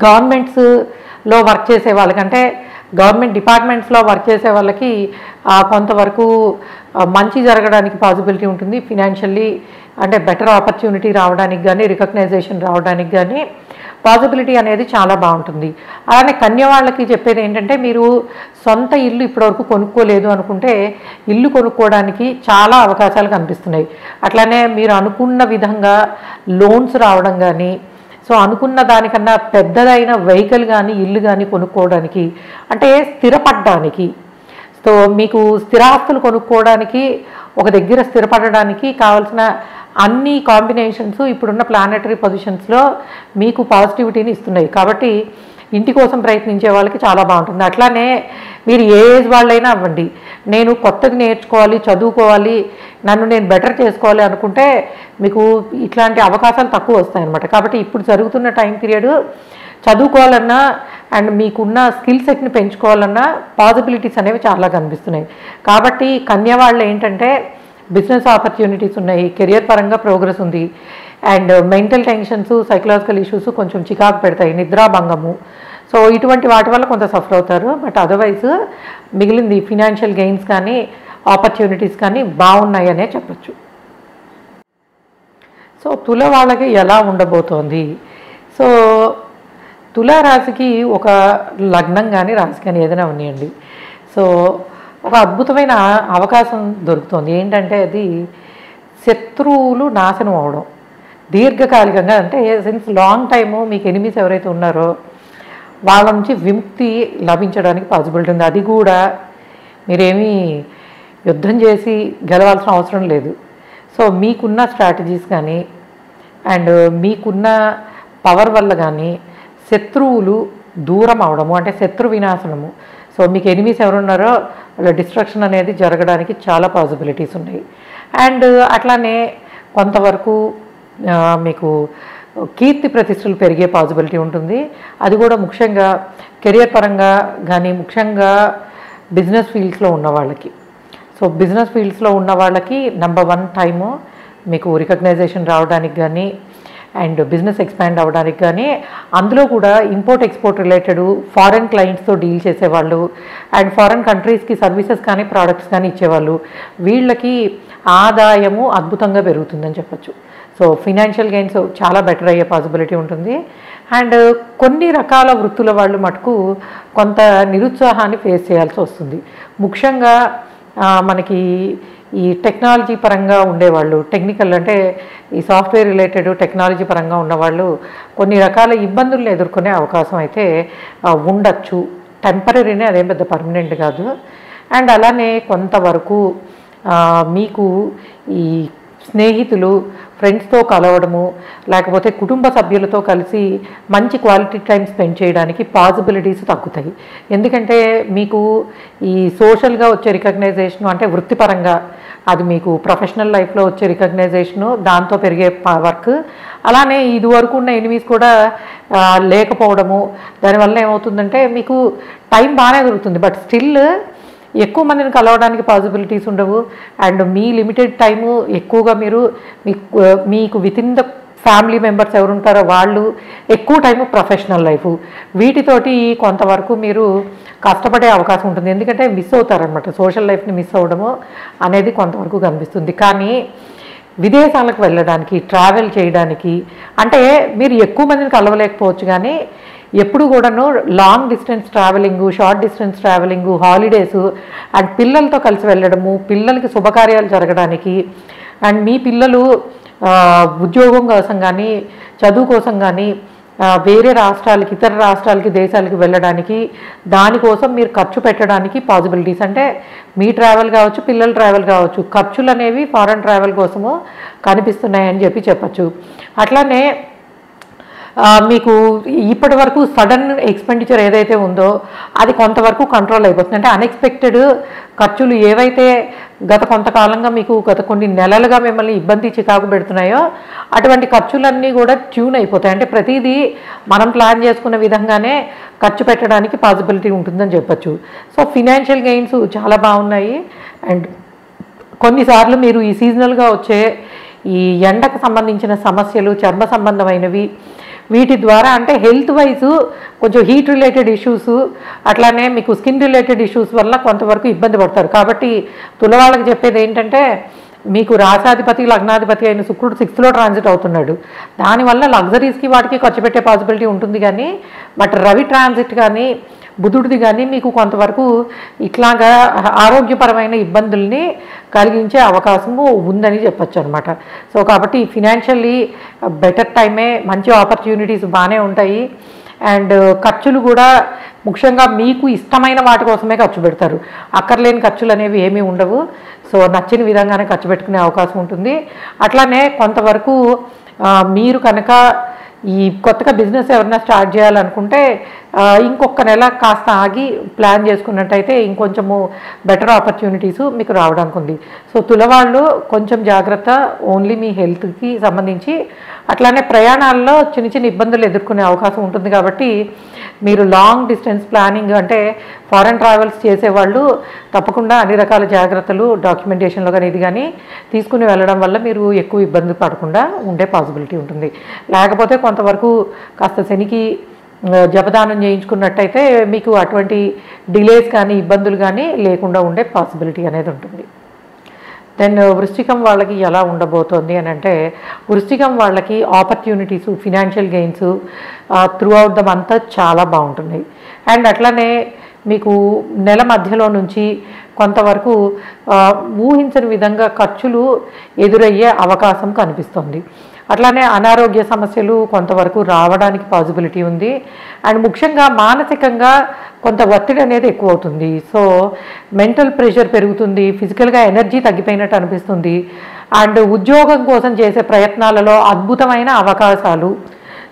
గవర్నమెంట్స్లో వర్క్ చేసే వాళ్ళకంటే గవర్నమెంట్ డిపార్ట్మెంట్స్లో వర్క్ చేసే వాళ్ళకి కొంతవరకు మంచి జరగడానికి పాసిబిలిటీ ఉంటుంది. ఫినాన్షియల్లీ అంటే బెటర్ ఆపర్చునిటీ రావడానికి కానీ, రికగ్నైజేషన్ రావడానికి కానీ పాసిబిలిటీ అనేది చాలా బాగుంటుంది. అలానే కన్య వాళ్ళకి చెప్పేది ఏంటంటే మీరు సొంత ఇల్లు ఇప్పటివరకు కొనుక్కోలేదు అనుకుంటే ఇల్లు కొనుక్కోవడానికి చాలా అవకాశాలు కనిపిస్తున్నాయి. అట్లానే మీరు అనుకున్న విధంగా లోన్స్ రావడం కానీ, సో అనుకున్న దానికన్నా పెద్దదైన వెహికల్ కానీ, ఇల్లు కానీ కొనుక్కోవడానికి అంటే స్థిరపడడానికి, సో మీకు స్థిరాస్తులు కొనుక్కోవడానికి, ఒక దగ్గర స్థిరపడడానికి కావాల్సిన అన్ని కాంబినేషన్స్ ఇప్పుడున్న ప్లానెటరీ పొజిషన్స్లో మీకు పాజిటివిటీని ఇస్తున్నాయి. కాబట్టి ఇంటి కోసం ప్రయత్నించే వాళ్ళకి చాలా బాగుంటుంది. అట్లానే మీరు ఏ ఏజ్ వాళ్ళైనా అవ్వండి, నేను కొత్తది నేర్చుకోవాలి, చదువుకోవాలి, నన్ను నేను బెటర్ చేసుకోవాలి అనుకుంటే మీకు ఇట్లాంటి అవకాశాలు తక్కువ వస్తాయన్నమాట. కాబట్టి ఇప్పుడు జరుగుతున్న టైం పీరియడ్ చదువుకోవాలన్నా అండ్ మీకున్న స్కిల్ సెట్ని పెంచుకోవాలన్నా పాసిబిలిటీస్ అనేవి చాలా కనిపిస్తున్నాయి. కాబట్టి కన్య వాళ్ళు ఏంటంటే బిజినెస్ ఆపర్చునిటీస్ ఉన్నాయి, కెరియర్ పరంగా ప్రోగ్రెస్ ఉంది. And mental tensions, psychological issues కొంచెం చికాకు పెడతాయి, నిద్రాభంగము, సో ఇటువంటి వాటి వల్ల కొంత సఫర్ అవుతారు. బట్ అదర్వైజ్ మిగిలింది ఫినాన్షియల్ గెయిన్స్ కానీ, ఆపర్చునిటీస్ కానీ బాగున్నాయనే చెప్పచ్చు. సో తుల వాళ్ళకి ఎలా ఉండబోతోంది? సో తులారాశికి ఒక లగ్నం కానీ, రాశి కానీ ఏదైనా ఉన్నాయండి. సో ఒక అద్భుతమైన అవకాశం దొరుకుతుంది. ఏంటంటే అది శత్రువులు నాశనం అవడం దీర్ఘకాలికంగా, అంటే సిన్స్ లాంగ్ టైము మీకు ఎనిమీస్ ఎవరైతే ఉన్నారో వాళ్ళ నుంచి విముక్తి లభించడానికి పాసిబిలిటీ ఉంది. అది కూడా మీరేమీ యుద్ధం చేసి గెలవాల్సిన అవసరం లేదు. సో మీకున్న స్ట్రాటజీస్ కానీ అండ్ మీకున్న పవర్ వల్ల కానీ శత్రువులు దూరం అవడము, అంటే శత్రు వినాశనము, సో మీకు ఎనిమీస్ ఎవరున్నారో వాళ్ళ డిస్ట్రక్షన్ అనేది జరగడానికి చాలా పాసిబిలిటీస్ ఉన్నాయి. అండ్ అట్లానే కొంతవరకు మీకు కీర్తి ప్రతిష్టలు పెరిగే పాసిబిలిటీ ఉంటుంది. అది కూడా ముఖ్యంగా కెరియర్ పరంగా కానీ, ముఖ్యంగా బిజినెస్ ఫీల్డ్స్లో ఉన్న వాళ్ళకి. సో బిజినెస్ ఫీల్డ్స్లో ఉన్న వాళ్ళకి నెంబర్ 1 టైము మీకు రికగ్నైజేషన్ రావడానికి కానీ అండ్ బిజినెస్ ఎక్స్పాండ్ అవ్వడానికి కానీ, అందులో కూడా ఇంపోర్ట్ ఎక్స్పోర్ట్ రిలేటెడ్ ఫారెన్ క్లయింట్స్తో డీల్ చేసేవాళ్ళు అండ్ ఫారెన్ కంట్రీస్కి సర్వీసెస్ కానీ, ప్రోడక్ట్స్ కానీ ఇచ్చేవాళ్ళు, వీళ్ళకి ఆదాయము అద్భుతంగా పెరుగుతుందని చెప్పచ్చు. సో ఫినాన్షియల్ గెయిన్స్ చాలా బెటర్ అయ్యే పాసిబిలిటీ ఉంటుంది. అండ్ కొన్ని రకాల వృత్తుల వాళ్ళు మటుకు కొంత నిరుత్సాహాన్ని ఫేస్ చేయాల్సి వస్తుంది. ముఖ్యంగా మనకి ఈ టెక్నాలజీ పరంగా ఉండేవాళ్ళు, టెక్నికల్ అంటే ఈ సాఫ్ట్వేర్ రిలేటెడ్ టెక్నాలజీ పరంగా ఉన్నవాళ్ళు కొన్ని రకాల ఇబ్బందులను ఎదుర్కొనే అవకాశం అయితే ఉండొచ్చు. టెంపరీనే, అదేం పెద్ద పర్మనెంట్ కాదు. అండ్ అలానే కొంతవరకు మీకు ఈ స్నేహితులు, ఫ్రెండ్స్తో కలవడము, లేకపోతే కుటుంబ సభ్యులతో కలిసి మంచి క్వాలిటీ టైం స్పెండ్ చేయడానికి పాసిబిలిటీస్ తగ్గుతాయి. ఎందుకంటే మీకు ఈ సోషల్గా వచ్చే రికగ్నైజేషను అంటే వృత్తిపరంగా అది మీకు ప్రొఫెషనల్ లైఫ్లో వచ్చే రికగ్నైజేషను, దాంతో పెరిగే వర్క్, అలానే ఇదివరకు ఉన్న ఎనిమీస్ కూడా లేకపోవడము, దానివల్ల ఏమవుతుందంటే మీకు టైం బాగానే దొరుకుతుంది, బట్ స్టిల్ ఎక్కువ మందిని కలవడానికి పాసిబిలిటీస్ ఉండవు. అండ్ మీ లిమిటెడ్ టైము ఎక్కువగా మీరు మీకు with in the family members ఎవరు ఉంటారో వాళ్ళు, ఎక్కువ టైము ప్రొఫెషనల్ లైఫ్, వీటితోటి కొంతవరకు మీరు కష్టపడే అవకాశం ఉంటుంది. ఎందుకంటే మిస్ అవుతారనమాట, సోషల్ లైఫ్ని మిస్ అవ్వడము అనేది కొంతవరకు కనిపిస్తుంది. కానీ విదేశాలకు వెళ్ళడానికి, ట్రావెల్ చేయడానికి, అంటే మీరు ఎక్కువ మందిని కలవలేకపోవచ్చు, కానీ ఎప్పుడు కూడాను long distance travelling, short distance travelling, holidays and పిల్లలతో కలిసి వెళ్ళడము, పిల్లలకి శుభకార్యాలు జరగడానికి, అండ్ మీ పిల్లలు ఉద్యోగం కోసం కానీ చదువు కోసం కానీ వేరే రాష్ట్రాలకి, ఇతర రాష్ట్రాలకి, దేశాలకి వెళ్ళడానికి, దానికోసం మీరు ఖర్చు పెట్టడానికి పాసిబిలిటీస్, అంటే మీ ట్రావెల్ కావచ్చు, పిల్లల ట్రావెల్ కావచ్చు, ఖర్చులు అనేవి ఫారెన్ ట్రావెల్ కోసము కనిపిస్తున్నాయని చెప్పచ్చు. అట్లానే మీకు ఇప్పటి వరకు సడన్ ఎక్స్పెండిచర్ ఏదైతే ఉందో అది కొంతవరకు కంట్రోల్ అయిపోతుంది. అంటే అన్ఎక్స్పెక్టెడ్ ఖర్చులు ఏవైతే గత కొంతకాలంగా మీకు గత కొన్ని నెలలుగా మిమ్మల్ని ఇబ్బంది చికాకు పెడుతున్నాయో అటువంటి ఖర్చులన్నీ కూడా ట్యూన్ అయిపోతాయి. అంటే ప్రతిదీ మనం ప్లాన్ చేసుకున్న విధంగానే ఖర్చు పెట్టడానికి పాసిబిలిటీ ఉంటుందని చెప్పచ్చు. సో ఫినాన్షియల్ గెయిన్స్ చాలా బాగున్నాయి. అండ్ కొన్నిసార్లు మీరు ఈ సీజనల్గా వచ్చే ఈ ఎండకు సంబంధించిన సమస్యలు, చర్మ సంబంధమైనవి, వీటి ద్వారా అంటే హెల్త్ వైజ్ కొంచెం హీట్ రిలేటెడ్ ఇష్యూస్, అట్లానే మీకు స్కిన్ రిలేటెడ్ ఇష్యూస్ వల్ల కొంతవరకు ఇబ్బంది పడతారు. కాబట్టి తులవాళ్ళకి చెప్పేది ఏంటంటే, మీకు రాశాధిపతి, లగ్నాధిపతి అయిన శుక్రుడు 6th ట్రాన్సిట్ అవుతున్నాడు. దానివల్ల లగ్జరీస్కి వాటికి ఖర్చు పెట్టే పాసిబిలిటీ ఉంటుంది. కానీ బట్ రవి ట్రాన్సిట్ కానీ బుధుడిది కానీ మీకు కొంతవరకు ఇట్లాగా ఆరోగ్యపరమైన ఇబ్బందుల్ని కలిగించే అవకాశము ఉందని చెప్పచ్చు అనమాట. సో కాబట్టి ఫినాన్షియల్లీ బెటర్ టైమే, మంచి ఆపర్చునిటీస్ బాగానే ఉంటాయి. అండ్ ఖర్చులు కూడా ముఖ్యంగా మీకు ఇష్టమైన వాటి కోసమే ఖర్చు పెడతారు, అక్కర్లేని ఖర్చులు అనేవి ఏమీ ఉండవు. సో నచ్చిన విధంగానే ఖర్చు పెట్టుకునే అవకాశం ఉంటుంది. అట్లానే కొంతవరకు మీరు కనుక ఈ కొత్తగా బిజినెస్ ఎవరైనా స్టార్ట్ చేయాలనుకుంటే ఇంకొక నెల కాస్త ఆగి ప్లాన్ చేసుకున్నట్టయితే ఇంకొంచెము బెటర్ ఆపర్చునిటీస్ మీకు రావడానికి ఉంది. సో తులవాళ్ళు కొంచెం జాగ్రత్త, ఓన్లీ మీ హెల్త్కి సంబంధించి. అట్లానే ప్రయాణాల్లో చిన్న చిన్న ఇబ్బందులు ఎదుర్కొనే అవకాశం ఉంటుంది. కాబట్టి మీరు లాంగ్ డిస్టెన్స్ ప్లానింగ్ అంటే ఫారెన్ ట్రావెల్స్ చేసేవాళ్ళు తప్పకుండా అన్ని రకాల జాగ్రత్తలు డాక్యుమెంటేషన్లో కానీ ఇది కానీ తీసుకుని వెళ్ళడం వల్ల మీరు ఎక్కువ ఇబ్బంది పడకుండా ఉండే పాసిబిలిటీ ఉంటుంది. లేకపోతే కొంతవరకు కాస్త శనికి జపదానం చేయించుకున్నట్టయితే మీకు అటువంటి డిలేస్ కానీ ఇబ్బందులు కానీ లేకుండా ఉండే పాసిబిలిటీ అనేది ఉంటుంది. దెన్ వృశ్చికం వాళ్ళకి ఎలా ఉండబోతోంది అని అంటే, వృశ్చికం వాళ్ళకి opportunities, financial gains through out the month చాలా బాగుంటున్నాయి. అండ్ అట్లనే మీకు నెల మధ్యలో నుంచి కొంతవరకు ఊహించని విధంగా ఖర్చులు ఎదురయ్యే అవకాశం కనిపిస్తుంది. అట్లానే అనారోగ్య సమస్యలు కొంతవరకు రావడానికి పాసిబిలిటీ ఉంది. అండ్ ముఖ్యంగా మానసికంగా కొంత ఒత్తిడి అనేది ఎక్కువ అవుతుంది. సో మెంటల్ ప్రెషర్ పెరుగుతుంది, ఫిజికల్గా ఎనర్జీ తగ్గిపోయినట్టు అనిపిస్తుంది. అండ్ ఉద్యోగం కోసం చేసే ప్రయత్నాలలో అద్భుతమైన అవకాశాలు.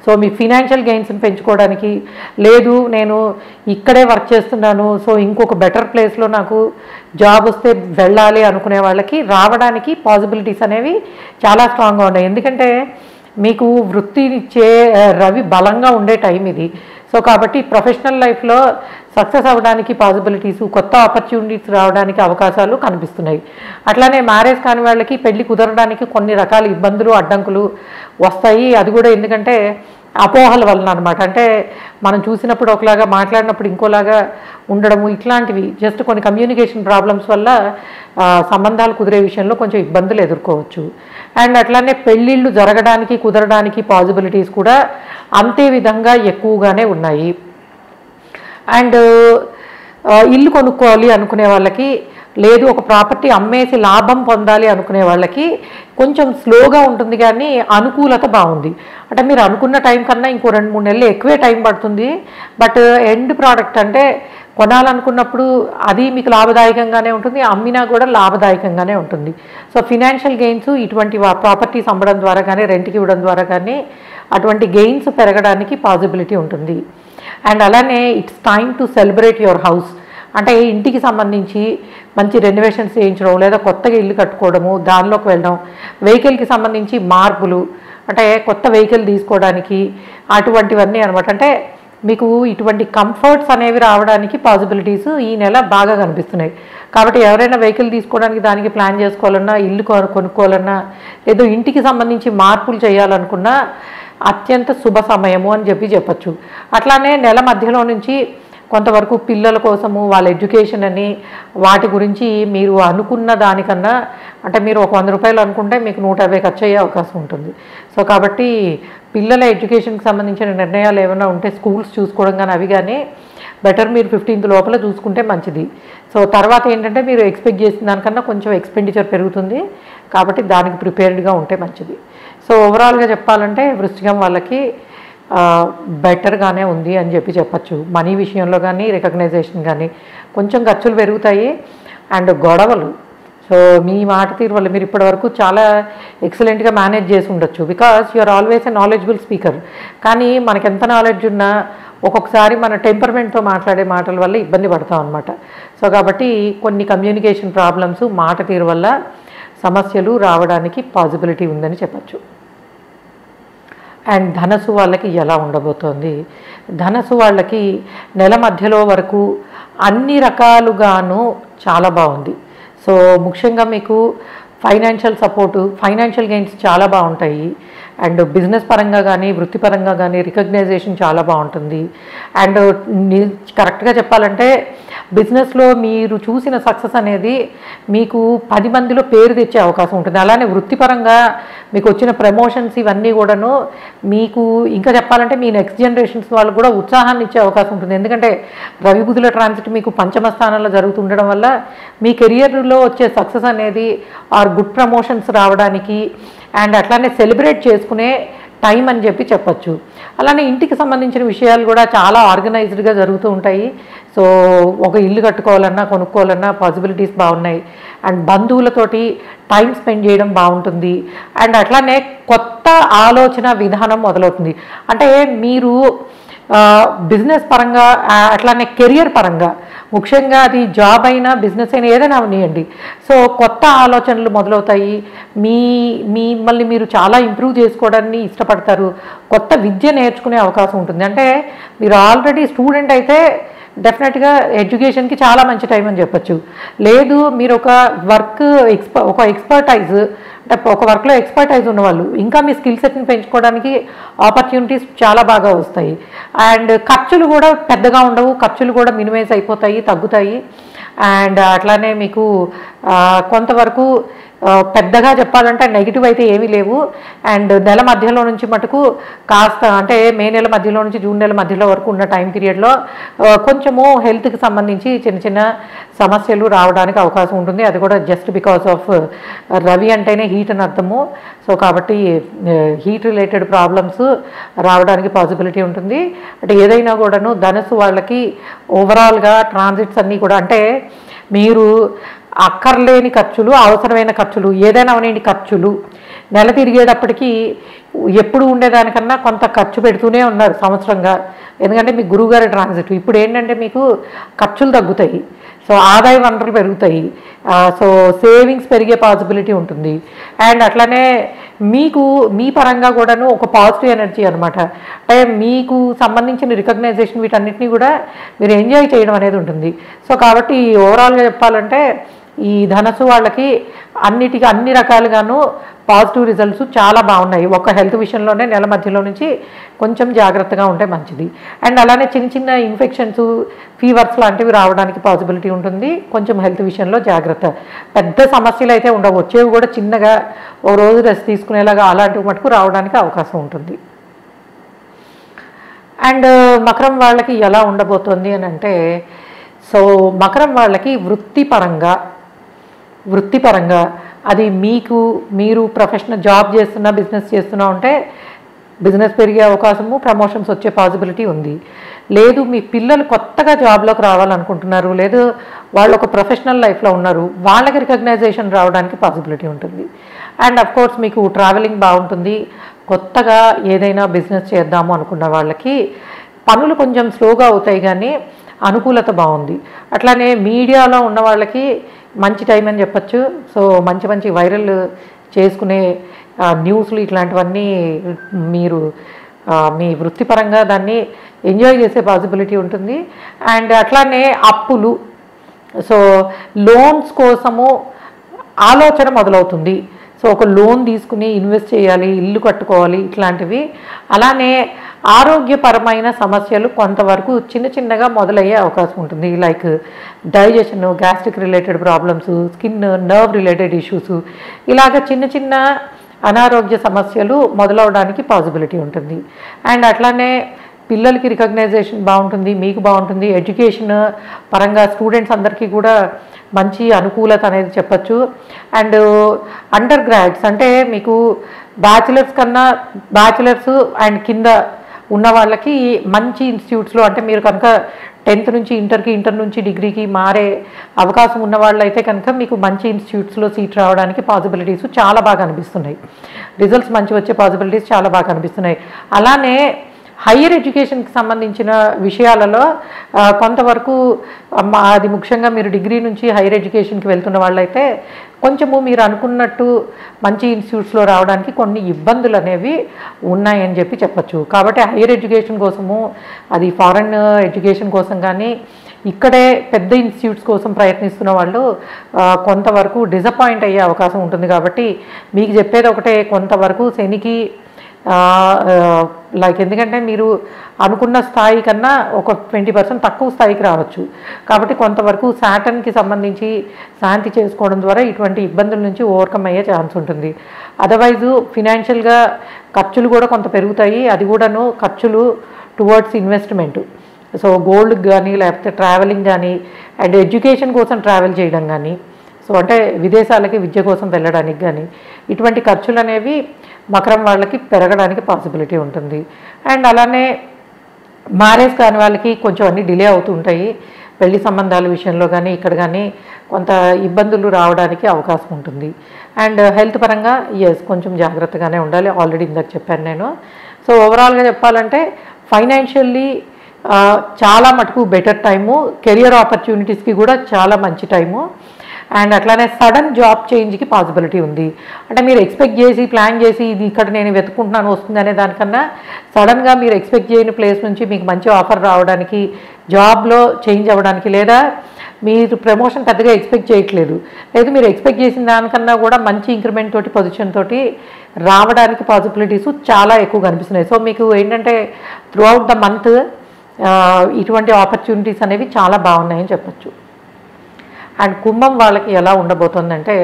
సో మీ ఫినాన్షియల్ గెయిన్స్ని పెంచుకోవడానికి, లేదు నేను ఇక్కడే వర్క్ చేస్తున్నాను, సో ఇంకొక బెటర్ ప్లేస్లో నాకు జాబ్ వస్తే వెళ్ళాలి అనుకునే వాళ్ళకి రావడానికి పాసిబిలిటీస్ అనేవి చాలా స్ట్రాంగ్గా ఉన్నాయి. ఎందుకంటే మీకు వృత్తినిచ్చే రవి బలంగా ఉండే టైం ఇది. సో కాబట్టి ప్రొఫెషనల్ లైఫ్లో సక్సెస్ అవ్వడానికి పాసిబిలిటీస్, కొత్త ఆపర్చునిటీస్ రావడానికి అవకాశాలు కనిపిస్తున్నాయి. అట్లానే మ్యారేజ్ కాని వాళ్ళకి పెళ్లి కుదరడానికి కొన్ని రకాల ఇబ్బందులు, అడ్డంకులు వస్తాయి. అది కూడా ఎందుకంటే అపోహల వలన అనమాట. అంటే మనం చూసినప్పుడు ఒకలాగా, మాట్లాడినప్పుడు ఇంకోలాగా ఉండడము, ఇట్లాంటివి జస్ట్ కొన్ని కమ్యూనికేషన్ ప్రాబ్లమ్స్ వల్ల సంబంధాలు కుదిరే విషయంలో కొంచెం ఇబ్బందులు ఎదుర్కోవచ్చు. అండ్ అట్లానే పెళ్ళిళ్ళు జరగడానికి, కుదరడానికి పాసిబిలిటీస్ కూడా అంతే విధంగా ఎక్కువగానే ఉన్నాయి. అండ్ ఇల్లు కొనుక్కోవాలి అనుకునే వాళ్ళకి, లేదు ఒక ప్రాపర్టీ అమ్మేసి లాభం పొందాలి అనుకునే వాళ్ళకి కొంచెం స్లోగా ఉంటుంది, కానీ అనుకూలత బాగుంది. అంటే మీరు అనుకున్న టైం కన్నా ఇంకో 2-3 నెలలు ఎక్కువే టైం పడుతుంది. బట్ ఎండ్ ప్రోడక్ట్ అంటే కొనాలనుకున్నప్పుడు అది మీకు లాభదాయకంగానే ఉంటుంది, అమ్మినా కూడా లాభదాయకంగానే ఉంటుంది. సో ఫినాన్షియల్ గెయిన్స్ ఇటువంటి ప్రాపర్టీస్ అమ్మడం ద్వారా కానీ రెంట్కి ఇవ్వడం ద్వారా కానీ అటువంటి గెయిన్స్ పెరగడానికి పాసిబిలిటీ ఉంటుంది. అండ్ అలానే it's time to celebrate your house. అంటే ఇంటికి సంబంధించి మంచి రెనోవేషన్స్ చేయించడం, లేదా కొత్తగా ఇల్లు కట్టుకోవడము, దానిలోకి వెళ్ళడం, వెహికల్కి సంబంధించి మార్పులు, అంటే కొత్త వెహికల్ తీసుకోవడానికి అటువంటివన్నీ అనమాట. అంటే మీకు ఇటువంటి కంఫర్ట్స్ అనేవి రావడానికి పాసిబిలిటీస్ ఈ నెల బాగా కనిపిస్తున్నాయి. కాబట్టి ఎవరైనా వెహికల్ తీసుకోవడానికి దానికి ప్లాన్ చేసుకోవాలన్నా, ఇల్లు కొనుక్కోవాలన్నా, ఏదో ఇంటికి సంబంధించి మార్పులు చేయాలనుకున్నా అత్యంత శుభ సమయము అని చెప్పచ్చు. అట్లానే నెల మధ్యలో నుంచి కొంతవరకు పిల్లల కోసము వాళ్ళ ఎడ్యుకేషన్ అని వాటి గురించి మీరు అనుకున్న దానికన్నా, అంటే మీరు ఒక 100 రూపాయలు అనుకుంటే మీకు 150 ఖర్చు అయ్యే అవకాశం ఉంటుంది. సో కాబట్టి పిల్లల ఎడ్యుకేషన్కి సంబంధించిన నిర్ణయాలు ఏమైనా ఉంటే స్కూల్స్ చూసుకోవడం కానీ అవి కానీ బెటర్ మీరు 15th లోపల చూసుకుంటే మంచిది. సో తర్వాత ఏంటంటే మీరు ఎక్స్పెక్ట్ చేసిన దానికన్నా కొంచెం ఎక్స్పెండిచర్ పెరుగుతుంది, కాబట్టి దానికి ప్రిపేర్డ్గా ఉంటే మంచిది. సో ఓవరాల్గా చెప్పాలంటే వృశ్చికం వాళ్ళకి బెటర్గానే ఉంది అని చెప్పచ్చు. మనీ విషయంలో కానీ రికగ్నైజేషన్ కానీ కొంచెం ఖర్చులు పెరుగుతాయి. అండ్ గొడవలు, సో మీ మాట తీరు వల్ల మీరు ఇప్పటివరకు చాలా ఎక్సలెంట్గా మేనేజ్ చేసి ఉండొచ్చు, because you are always a knowledgeable speaker. కానీ మనకు ఎంత నాలెడ్జ్ ఉన్నా ఒక్కొక్కసారి మన టెంపర్మెంట్తో మాట్లాడే మాటల వల్ల ఇబ్బంది పడతాం అనమాట. సో కాబట్టి కొన్ని కమ్యూనికేషన్ ప్రాబ్లమ్స్, మాట తీరు వల్ల సమస్యలు రావడానికి పాసిబిలిటీ ఉందని చెప్పచ్చు. అండ్ ధనస్సు వాళ్ళకి ఎలా ఉండబోతోంది? ధనస్సు వాళ్ళకి నెల మధ్యలో వరకు అన్ని రకాలుగాను చాలా బాగుంది. సో ముఖ్యంగా మీకు ఫైనాన్షియల్ సపోర్టు, ఫైనాన్షియల్ గెయిన్స్ చాలా బాగుంటాయి. అండ్ బిజినెస్ పరంగా కానీ వృత్తిపరంగా కానీ రికగ్నైజేషన్ చాలా బాగుంటుంది. అండ్ కరెక్ట్గా చెప్పాలంటే బిజినెస్లో మీరు చూసిన సక్సెస్ అనేది మీకు 10 మందిలో పేరు తెచ్చే అవకాశం ఉంటుంది. అలానే వృత్తిపరంగా మీకు వచ్చిన ప్రమోషన్స్ ఇవన్నీ కూడాను మీకు ఇంకా చెప్పాలంటే మీ నెక్స్ట్ జనరేషన్స్ వాళ్ళకు కూడా ఉత్సాహాన్ని ఇచ్చే అవకాశం ఉంటుంది. ఎందుకంటే రవి బుధుల ట్రాన్సిట్ మీకు పంచమ స్థానంలో జరుగుతుండడం వల్ల మీ కెరియర్లో వచ్చే సక్సెస్ అనేది ఆర్ గుడ్ ప్రమోషన్స్ రావడానికి అండ్ అట్లానే సెలబ్రేట్ చేసుకునే టైం అని చెప్పచ్చు. అలానే ఇంటికి సంబంధించిన విషయాలు కూడా చాలా ఆర్గనైజ్డ్గా జరుగుతూ ఉంటాయి. సో ఒక ఇల్లు కట్టుకోవాలన్నా కొనుక్కోవాలన్నా పాసిబిలిటీస్ బాగున్నాయి. అండ్ బంధువులతోటి టైం స్పెండ్ చేయడం బాగుంటుంది. అండ్ అట్లానే కొత్త ఆలోచన విధానం మొదలవుతుంది. అంటే మీరు బిజినెస్ పరంగా అట్లానే కెరియర్ పరంగా ముఖ్యంగా అది జాబ్ అయినా బిజినెస్ అయినా ఏదైనా అవనియండి. సో కొత్త ఆలోచనలు మొదలవుతాయి. మిమ్మల్ని మీరు చాలా ఇంప్రూవ్ చేసుకోవడాన్ని ఇష్టపడతారు. కొత్త విద్య నేర్చుకునే అవకాశం ఉంటుంది. అంటే మీరు ఆల్రెడీ స్టూడెంట్ అయితే డెఫినెట్గా ఎడ్యుకేషన్కి చాలా మంచి టైం అని చెప్పచ్చు. లేదు మీరు ఒక ఎక్స్పర్టైజ్ అంటే ఒక వర్క్లో ఎక్స్పర్టైజ్ ఉన్నవాళ్ళు ఇంకా మీ స్కిల్ సెట్ని పెంచుకోవడానికి ఆపర్చునిటీస్ చాలా బాగా వస్తాయి. అండ్ ఖర్చులు కూడా పెద్దగా ఉండవు, ఖర్చులు కూడా మినిమైజ్ అయిపోతాయి, తగ్గుతాయి. అండ్ అట్లానే మీకు కొంతవరకు పెద్దగా చెప్పాలంటే నెగిటివ్ అయితే ఏమీ లేవు. అండ్ నెల మధ్యలో నుంచి మటుకు కాస్త అంటే మే నెల మధ్యలో నుంచి జూన్ నెల మధ్యలో వరకు ఉన్న టైం పీరియడ్లో కొంచెము హెల్త్కి సంబంధించి చిన్న చిన్న సమస్యలు రావడానికి అవకాశం ఉంటుంది. అది కూడా జస్ట్ బికాస్ ఆఫ్ రవి అంటేనే హీట్ అని అర్థము. సో కాబట్టి హీట్ రిలేటెడ్ ప్రాబ్లమ్స్ రావడానికి పాసిబిలిటీ ఉంటుంది. అంటే ఏదైనా కూడాను ధనస్సు వాళ్ళకి ఓవరాల్గా ట్రాన్సిట్స్ అన్నీ కూడా అంటే మీరు అక్కర్లేని ఖర్చులు, అవసరమైన ఖర్చులు ఏదైనా అవనేంటి ఖర్చులు నెల తిరిగేటప్పటికీ ఎప్పుడు ఉండేదానికన్నా కొంత ఖర్చు పెడుతూనే ఉన్నారు సంవత్సరంగా. ఎందుకంటే మీ గురువుగారి ట్రాన్సిట్ ఇప్పుడు ఏంటంటే మీకు ఖర్చులు తగ్గుతాయి, సో ఆదాయ వనరులు పెరుగుతాయి, సో సేవింగ్స్ పెరిగే పాసిబిలిటీ ఉంటుంది. అండ్ అట్లానే మీకు మీ పరంగా కూడాను ఒక పాజిటివ్ ఎనర్జీ అనమాట. అంటే మీకు సంబంధించిన రికగ్నైజేషన్ వీటన్నిటిని కూడా మీరు ఎంజాయ్ చేయడం అనేది ఉంటుంది. సో కాబట్టి ఓవరాల్గా చెప్పాలంటే ఈ ధనస్సు వాళ్ళకి అన్ని రకాలుగాను పాజిటివ్ రిజల్ట్స్ చాలా బాగున్నాయి. ఒక హెల్త్ విషయంలోనే నెల మధ్యలో నుంచి కొంచెం జాగ్రత్తగా ఉంటే మంచిది. అండ్ అలానే చిన్న చిన్న ఇన్ఫెక్షన్స్, ఫీవర్స్ లాంటివి రావడానికి పాసిబిలిటీ ఉంటుంది. కొంచెం హెల్త్ విషయంలో జాగ్రత్త. పెద్ద సమస్యలు అయితే ఉండవు, వచ్చేవి కూడా చిన్నగా ఓ రోజు రెస్ట్ తీసుకునేలాగా అలాంటివి మటుకు రావడానికి అవకాశం ఉంటుంది. అండ్ మకరం వాళ్ళకి ఎలా ఉండబోతోంది అని అంటే, సో మకరం వాళ్ళకి వృత్తిపరంగా అది మీరు ప్రొఫెషనల్ జాబ్ చేస్తున్నా బిజినెస్ చేస్తున్నా ఉంటే బిజినెస్ పెరిగే అవకాశము, ప్రమోషన్స్ వచ్చే పాసిబిలిటీ ఉంది. లేదు మీ పిల్లలు కొత్తగా జాబ్లోకి రావాలనుకుంటున్నారు, లేదు వాళ్ళు ఒక ప్రొఫెషనల్ లైఫ్లో ఉన్నారు, వాళ్ళకి రికగ్నైజేషన్ రావడానికి పాసిబిలిటీ ఉంటుంది. అండ్ అఫ్ కోర్స్ మీకు ట్రావెలింగ్ బాగుంటుంది. కొత్తగా ఏదైనా బిజినెస్ చేద్దాము అనుకున్న వాళ్ళకి పనులు కొంచెం స్లోగా అవుతాయి కానీ అనుకూలత బాగుంది. అట్లానే మీడియాలో ఉన్న వాళ్ళకి మంచి టైం అని చెప్పచ్చు. సో మంచి మంచి వైరల్ చేసుకునే న్యూస్లు ఇట్లాంటివన్నీ మీరు మీ వృత్తిపరంగా దాన్ని ఎంజాయ్ చేసే పాసిబిలిటీ ఉంటుంది. అండ్ అట్లానే అప్పులు, సో లోన్స్ కోసము ఆలోచన మొదలవుతుంది. సో ఒక లోన్ తీసుకుని ఇన్వెస్ట్ చేయాలి, ఇల్లు కట్టుకోవాలి, ఇట్లాంటివి. అలానే ఆరోగ్యపరమైన సమస్యలు కొంతవరకు చిన్న చిన్నగా మొదలయ్యే అవకాశం ఉంటుంది. Like digestion, gastric related problems, skin, nerve related issues, ఇలాగ చిన్న చిన్న అనారోగ్య సమస్యలు మొదలవడానికి పాసిబిలిటీ ఉంటుంది. అండ్ అట్లానే పిల్లలకి రికగ్నైజేషన్ బాగుంటుంది, మీకు బాగుంటుంది. ఎడ్యుకేషన్ పరంగా స్టూడెంట్స్ అందరికీ కూడా మంచి అనుకూలత అనేది చెప్పచ్చు. అండ్ అండర్ గ్రాడ్స్ అంటే మీకు బ్యాచిలర్స్ అండ్ కింద ఉన్న వాళ్ళకి మంచి ఇన్స్టిట్యూట్స్లో, అంటే మీరు కనుక 10th నుంచి ఇంటర్కి, ఇంటర్ నుంచి డిగ్రీకి మారే అవకాశం ఉన్న వాళ్ళు అయితే కనుక మీకు మంచి ఇన్స్టిట్యూట్స్లో సీట్ రావడానికి పాసిబిలిటీస్ చాలా బాగా అనిపిస్తున్నాయి. రిజల్ట్స్ మంచి వచ్చే పాసిబిలిటీస్ చాలా బాగా అనిపిస్తున్నాయి. అలానే హయ్యర్ ఎడ్యుకేషన్కి సంబంధించిన విషయాలలో కొంతవరకు అది ముఖ్యంగా మీరు డిగ్రీ నుంచి హైయర్ ఎడ్యుకేషన్కి వెళ్తున్న వాళ్ళైతే కొంచెము మీరు అనుకున్నట్టు మంచి ఇన్స్టిట్యూట్స్లో రావడానికి కొన్ని ఇబ్బందులు అనేవి ఉన్నాయని చెప్పచ్చు. కాబట్టి హైయర్ ఎడ్యుకేషన్ కోసము, అది ఫారెన్ ఎడ్యుకేషన్ కోసం కానీ ఇక్కడే పెద్ద ఇన్స్టిట్యూట్స్ కోసం ప్రయత్నిస్తున్న వాళ్ళు కొంతవరకు డిసప్పాయింట్ అయ్యే అవకాశం ఉంటుంది. కాబట్టి మీకు చెప్పేది ఒకటే, కొంతవరకు శనికి లైక్ ఎందుకంటే మీరు అనుకున్న స్థాయి కన్నా ఒక 20% తక్కువ స్థాయికి రావచ్చు. కాబట్టి కొంతవరకు సాటర్న్కి సంబంధించి శాంతి చేసుకోవడం ద్వారా ఇటువంటి ఇబ్బందుల నుంచి ఓవర్కమ్ అయ్యే ఛాన్స్ ఉంటుంది. అదర్వైజు ఫినాన్షియల్గా ఖర్చులు కూడా కొంత పెరుగుతాయి. అది కూడాను ఖర్చులు టువర్డ్స్ ఇన్వెస్ట్మెంట్. సో గోల్డ్కి కానీ, లేకపోతే ట్రావెలింగ్ కానీ, అండ్ ఎడ్యుకేషన్ కోసం ట్రావెల్ చేయడం కానీ, సో అంటే విదేశాలకి విద్య కోసం వెళ్ళడానికి కానీ, ఇటువంటి ఖర్చులు అనేవి మకరం వాళ్ళకి పెరగడానికి పాసిబిలిటీ ఉంటుంది. అండ్ అలానే మ్యారేజ్ కాని వాళ్ళకి కొంచెం అన్నీ డిలే అవుతూ ఉంటాయి. పెళ్లి సంబంధాల విషయంలో కానీ ఇక్కడ కానీ కొంత ఇబ్బందులు రావడానికి అవకాశం ఉంటుంది. అండ్ హెల్త్ పరంగా కొంచెం జాగ్రత్తగానే ఉండాలి. ఆల్రెడీ ఇందాక చెప్పాను నేను. సో ఓవరాల్గా చెప్పాలంటే ఫైనాన్షియల్లీ చాలా మటుకు బెటర్ టైము. కెరియర్ ఆపర్చునిటీస్కి కూడా చాలా మంచి టైము. అండ్ అట్లానే సడన్ జాబ్ చేంజ్కి పాసిబిలిటీ ఉంది. అంటే మీరు ఎక్స్పెక్ట్ చేసి ప్లాన్ చేసి ఇది ఇక్కడ నేను వెతుకుంటున్నాను వస్తుంది అనే దానికన్నా సడన్గా మీరు ఎక్స్పెక్ట్ చేయని ప్లేస్ నుంచి మీకు మంచి ఆఫర్ రావడానికి, జాబ్లో చేంజ్ అవ్వడానికి, లేదా మీరు ప్రమోషన్ పెద్దగా ఎక్స్పెక్ట్ చేయట్లేదు, లేదు మీరు ఎక్స్పెక్ట్ చేసిన దానికన్నా కూడా మంచి ఇంక్రిమెంట్ తోటి, పొజిషన్ తోటి రావడానికి పాసిబిలిటీస్ చాలా ఎక్కువ కనిపిస్తున్నాయి. సో మీకు ఏంటంటే త్రూఅవుట్ ద మంత్ ఇటువంటి ఆపర్చునిటీస్ అనేవి చాలా బాగున్నాయని చెప్పచ్చు. అండ్ కుంభం వాళ్ళకి ఎలా ఉండబోతుందంటే,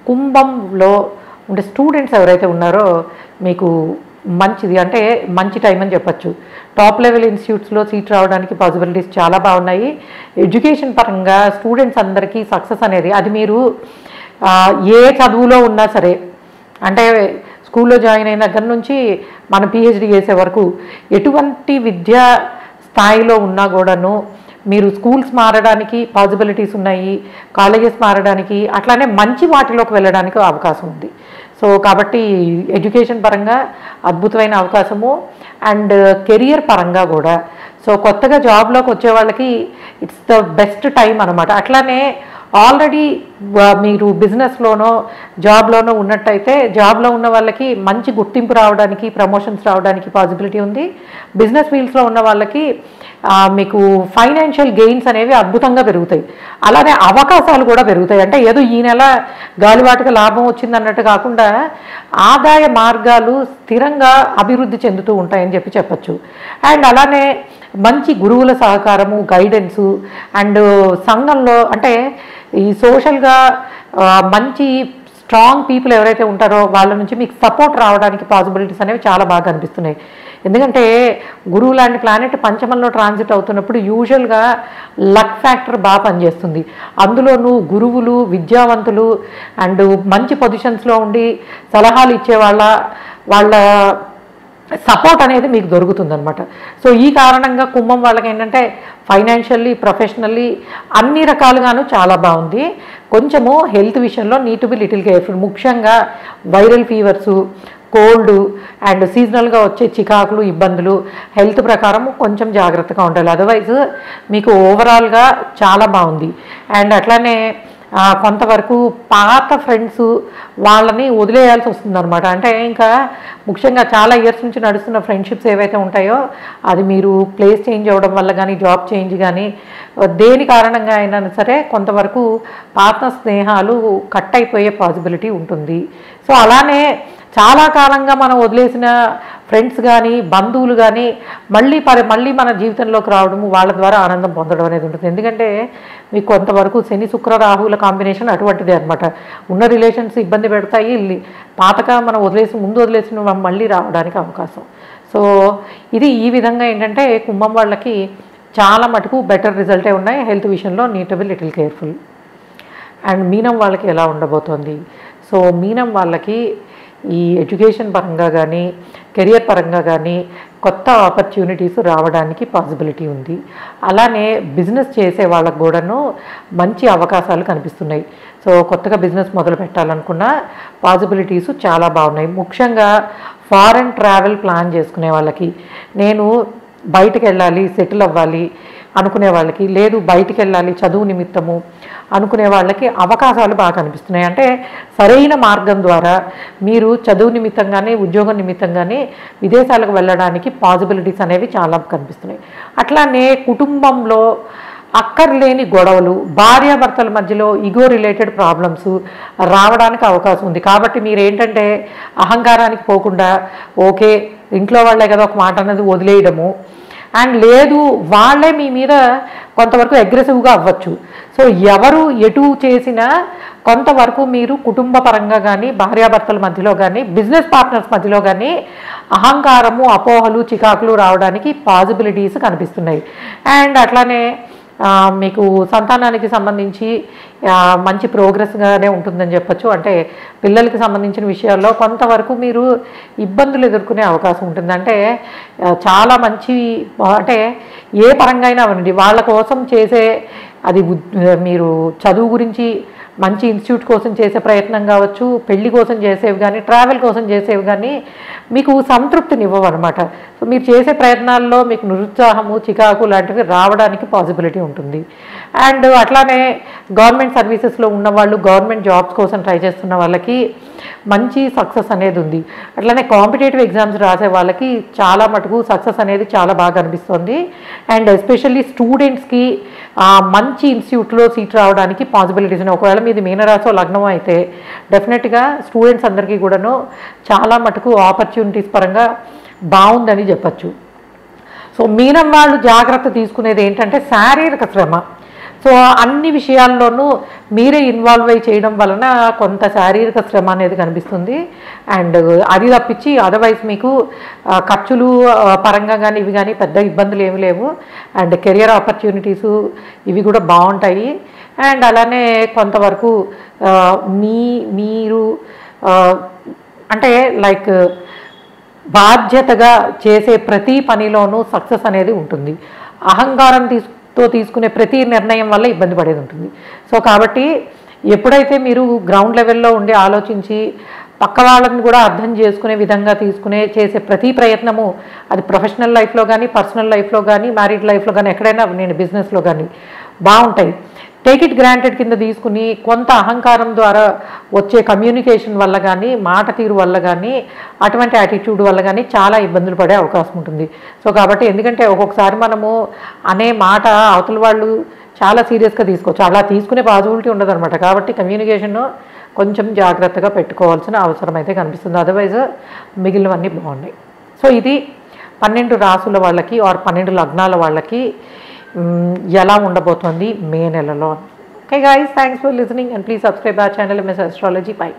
కుంభంలో ఉండే స్టూడెంట్స్ ఎవరైతే ఉన్నారో మీకు మంచిది, అంటే మంచి టైం అని చెప్పచ్చు. టాప్ లెవెల్ ఇన్స్టిట్యూట్స్లో సీట్ రావడానికి పాసిబిలిటీస్ చాలా బాగున్నాయి. ఎడ్యుకేషన్ పరంగా స్టూడెంట్స్ అందరికీ సక్సెస్ అనేది, అది మీరు ఏ చదువులో ఉన్నా సరే, అంటే స్కూల్లో జాయిన్ అయిన దగ్గర నుంచి మన పిహెచ్డి చేసే వరకు ఎటువంటి విద్యా స్థాయిలో ఉన్నా కూడాను మీరు స్కూల్స్ మారడానికి పాసిబిలిటీస్ ఉన్నాయి, కాలేజెస్ మారడానికి, అట్లానే మంచి వాటిలోకి వెళ్ళడానికి అవకాశం ఉంది. సో కాబట్టి ఎడ్యుకేషన్ పరంగా అద్భుతమైన అవకాశము. అండ్ కెరియర్ పరంగా కూడా, సో కొత్తగా జాబ్లోకి వచ్చే వాళ్ళకి ఇట్స్ ద బెస్ట్ టైం అనమాట. అట్లానే ఆల్రెడీ మీరు బిజినెస్లోనో జాబ్లోనో ఉన్నట్టయితే జాబ్లో ఉన్న వాళ్ళకి మంచి గుర్తింపు రావడానికి, ప్రమోషన్స్ రావడానికి పాసిబిలిటీ ఉంది. బిజినెస్ ఫీల్డ్స్లో ఉన్న వాళ్ళకి మీకు ఫైనాన్షియల్ గెయిన్స్ అనేవి అద్భుతంగా పెరుగుతాయి. అలానే అవకాశాలు కూడా పెరుగుతాయి. అంటే ఏదో ఈ నెల గాలివాటుగా లాభం వచ్చింది అన్నట్టు కాకుండా ఆదాయ మార్గాలు స్థిరంగా అభివృద్ధి చెందుతూ ఉంటాయని చెప్పచ్చు. అండ్ అలానే మంచి గురువుల సహకారము, గైడెన్సు, అండ్ సంఘంలో అంటే ఈ సోషల్గా మంచి స్ట్రాంగ్ పీపుల్ ఎవరైతే ఉంటారో వాళ్ళ నుంచి మీకు సపోర్ట్ రావడానికి పాసిబిలిటీస్ అనేవి చాలా బాగా అనిపిస్తున్నాయి. ఎందుకంటే గురువు లాంటి ప్లానెట్ పంచమంలో ట్రాన్సిట్ అవుతున్నప్పుడు యూజువల్గా లక్ ఫ్యాక్టర్ బాగా పనిచేస్తుంది. అందులోనూ గురువులు, విద్యావంతులు అండ్ మంచి పొజిషన్స్లో ఉండి సలహాలు ఇచ్చే వాళ్ళ సపోర్ట్ అనేది మీకు దొరుకుతుందనమాట. సో ఈ కారణంగా కుంభం వాళ్ళకి ఏంటంటే ఫైనాన్షియల్లీ, ప్రొఫెషనల్లీ అన్ని రకాలుగాను చాలా బాగుంది. కొంచెము హెల్త్ విషయంలో need to be little careful. ముఖ్యంగా వైరల్ ఫీవర్సు, కోల్డ్ అండ్ సీజనల్గా వచ్చే చికాకులు, ఇబ్బందులు హెల్త్ ప్రకారం కొంచెం జాగ్రత్తగా ఉండాలి. అదర్వైజ్ మీకు ఓవరాల్గా చాలా బాగుంది. అండ్ అట్లానే కొంతవరకు పాత ఫ్రెండ్స్ వాళ్ళని వదిలేయాల్సి వస్తుందన్నమాట. అంటే ఇంకా ముఖ్యంగా చాలా ఇయర్స్ నుంచి నడుస్తున్న ఫ్రెండ్షిప్స్ ఏవైతే ఉంటాయో అది మీరు ప్లేస్ చేంజ్ అవ్వడం వల్ల కానీ, జాబ్ చేంజ్ కానీ, దేని కారణంగా అయినా సరే కొంతవరకు పాత స్నేహాలు కట్ అయిపోయే పాసిబిలిటీ ఉంటుంది. సో అలానే చాలా కాలంగా మనం వదిలేసిన ఫ్రెండ్స్ కానీ, బంధువులు కానీ మళ్ళీ మన జీవితంలోకి రావడము, వాళ్ళ ద్వారా ఆనందం పొందడం అనేది ఉంటుంది. ఎందుకంటే మీకు కొంతవరకు శని, శుక్ర, రాహువుల కాంబినేషన్ అటువంటిదే అనమాట. ఉన్న రిలేషన్స్ ఇబ్బంది పెడతాయి, పాతగా మనం ముందు వదిలేసిన మళ్ళీ రావడానికి అవకాశం. సో ఇది ఈ విధంగా ఏంటంటే కుంభం వాళ్ళకి చాలా మటుకు బెటర్ రిజల్టే ఉన్నాయి. హెల్త్ విషయంలో need to be little careful. And మీనం వాళ్ళకి ఎలా ఉండబోతోంది? సో మీనం వాళ్ళకి ఈ ఎడ్యుకేషన్ పరంగా కానీ, కెరియర్ పరంగా కానీ కొత్త ఆపర్చునిటీస్ రావడానికి పాసిబిలిటీ ఉంది. అలానే బిజినెస్ చేసే వాళ్ళకు కూడాను మంచి అవకాశాలు కనిపిస్తున్నాయి. సో కొత్తగా బిజినెస్ మొదలు పెట్టాలనుకున్న పాసిబిలిటీస్ చాలా బాగున్నాయి. ముఖ్యంగా ఫారెన్ ట్రావెల్ ప్లాన్ చేసుకునే వాళ్ళకి, నేను బయటకు వెళ్ళాలి, సెటిల్ అవ్వాలి అనుకునే వాళ్ళకి, లేదు బయటికి వెళ్ళాలి చదువు నిమిత్తము అనుకునే వాళ్ళకి అవకాశాలు బాగా కనిపిస్తున్నాయి. అంటే సరైన మార్గం ద్వారా మీరు చదువు నిమిత్తంగానే, ఉద్యోగం నిమిత్తంగానే విదేశాలకు వెళ్ళడానికి పాసిబిలిటీస్ అనేవి చాలా కనిపిస్తున్నాయి. అట్లానే కుటుంబంలో అక్కర్లేని గొడవలు, భార్యాభర్తల మధ్యలో ఈగో రిలేటెడ్ ప్రాబ్లమ్స్ రావడానికి అవకాశం ఉంది. కాబట్టి మీరు ఏంటంటే అహంకారానికి పోకుండా ఓకే ఇంట్లో వాళ్ళే కదా ఒక మాట అనేది వదిలేయడము, అండ్ లేదు వాళ్ళే మీ మీద కొంతవరకు అగ్రెసివ్గా అవ్వచ్చు. సో ఎవరు ఎటు చేసినా కొంతవరకు మీరు కుటుంబ పరంగా కానీ, భార్యాభర్తల మధ్యలో కానీ, బిజినెస్ పార్ట్నర్స్ మధ్యలో కానీ అహంకారము, అపోహలు, చికాకులు రావడానికి పాసిబిలిటీస్ కనిపిస్తున్నాయి. అండ్ అట్లానే మీకు సంతానానికి సంబంధించి మంచి ప్రోగ్రెస్గానే ఉంటుందని చెప్పచ్చు. అంటే పిల్లలకి సంబంధించిన విషయాల్లో కొంతవరకు మీరు ఇబ్బందులు ఎదుర్కొనే అవకాశం ఉంటుంది. అంటే చాలా మంచి, అంటే ఏ పరంగా అయినా అవ్వండి, వాళ్ళ కోసం చేసే అది మీరు చదువు గురించి మంచి ఇన్స్టిట్యూట్ కోసం చేసే ప్రయత్నం కావచ్చు, పెళ్లి కోసం చేసేవి కానీ, ట్రావెల్ కోసం చేసేవి కానీ మీకు సంతృప్తిని ఇవ్వవన్నమాట. సో మీరు చేసే ప్రయత్నాల్లో మీకు నిరుత్సాహము, చికాకు లాంటివి రావడానికి పాసిబిలిటీ ఉంటుంది. అండ్ అట్లానే గవర్నమెంట్ సర్వీసెస్లో ఉన్నవాళ్ళు, గవర్నమెంట్ జాబ్స్ కోసం ట్రై చేస్తున్న వాళ్ళకి మంచి సక్సెస్ అనేది ఉంది. అట్లానే కాంపిటేటివ్ ఎగ్జామ్స్ రాసే వాళ్ళకి చాలా మటుకు సక్సెస్ అనేది చాలా బాగా అనిపిస్తుంది. అండ్ ఎస్పెషల్లీ స్టూడెంట్స్కి మంచి ఇన్స్టిట్యూట్లో సీట్ రావడానికి పాసిబిలిటీస్ ఉన్నాయి. ఒకవేళ మీది మీనరాశో లగ్నం అయితే డెఫినెట్గా స్టూడెంట్స్ అందరికీ కూడాను చాలా మటుకు ఆపర్చునిటీస్ పరంగా బాగుందని చెప్పచ్చు. సో మీనం వాళ్ళు జాగ్రత్త తీసుకునేది ఏంటంటే శారీరక శ్రమ. సో అన్ని విషయాల్లోనూ మీరే ఇన్వాల్వ్ అయి చేయడం వలన కొంత శారీరక శ్రమ అనేది కనిపిస్తుంది. అండ్ అది తప్పించి అదర్వైజ్ మీకు ఖర్చులు పరంగా కానీ ఇవి కానీ పెద్ద ఇబ్బందులు ఏమి లేవు. అండ్ కెరియర్ ఆపర్చునిటీసు ఇవి కూడా బాగుంటాయి. అండ్ అలానే కొంతవరకు మీరు అంటే లైక్ బాధ్యతగా చేసే ప్రతి పనిలోనూ సక్సెస్ అనేది ఉంటుంది. అహంకారం తీసుకునే ప్రతి నిర్ణయం వల్ల ఇబ్బంది పడేది ఉంటుంది. సో కాబట్టి ఎప్పుడైతే మీరు గ్రౌండ్ లెవెల్లో ఉండి ఆలోచించి పక్క వాళ్ళని కూడా అర్థం చేసుకునే విధంగా చేసే ప్రతి ప్రయత్నము, అది ప్రొఫెషనల్ లైఫ్లో కానీ, పర్సనల్ లైఫ్లో కానీ, మ్యారీడ్ లైఫ్లో కానీ, ఎక్కడైనా నేను బిజినెస్లో కానీ బాగుంటాయి. టేక్ ఇట్ గ్రాంటెడ్ కింద తీసుకుని కొంత అహంకారం ద్వారా వచ్చే కమ్యూనికేషన్ వల్ల కానీ, మాట తీరు వల్ల కానీ, అటువంటి యాటిట్యూడ్ వల్ల కానీ చాలా ఇబ్బందులు పడే అవకాశం ఉంటుంది. సో కాబట్టి ఎందుకంటే ఒక్కొక్కసారి మనము అనే మాట అవతల వాళ్ళు చాలా సీరియస్గా తీసుకోవచ్చు, అలా తీసుకునే పాసిబిలిటీ ఉండదన్నమాట. కాబట్టి కమ్యూనికేషన్ కొంచెం జాగ్రత్తగా పెట్టుకోవాల్సిన అవసరం అయితే కనిపిస్తుంది. అదర్వైజ్ మిగిలినవన్నీ బాగున్నాయి. సో ఇది 12 రాసుల వాళ్ళకి ఆర్ 12 లగ్నాల వాళ్ళకి ఎలా ఉండబోతోంది మే నెలలో. Okay guys, thanks for listening and please subscribe our channel MS Astrology. By.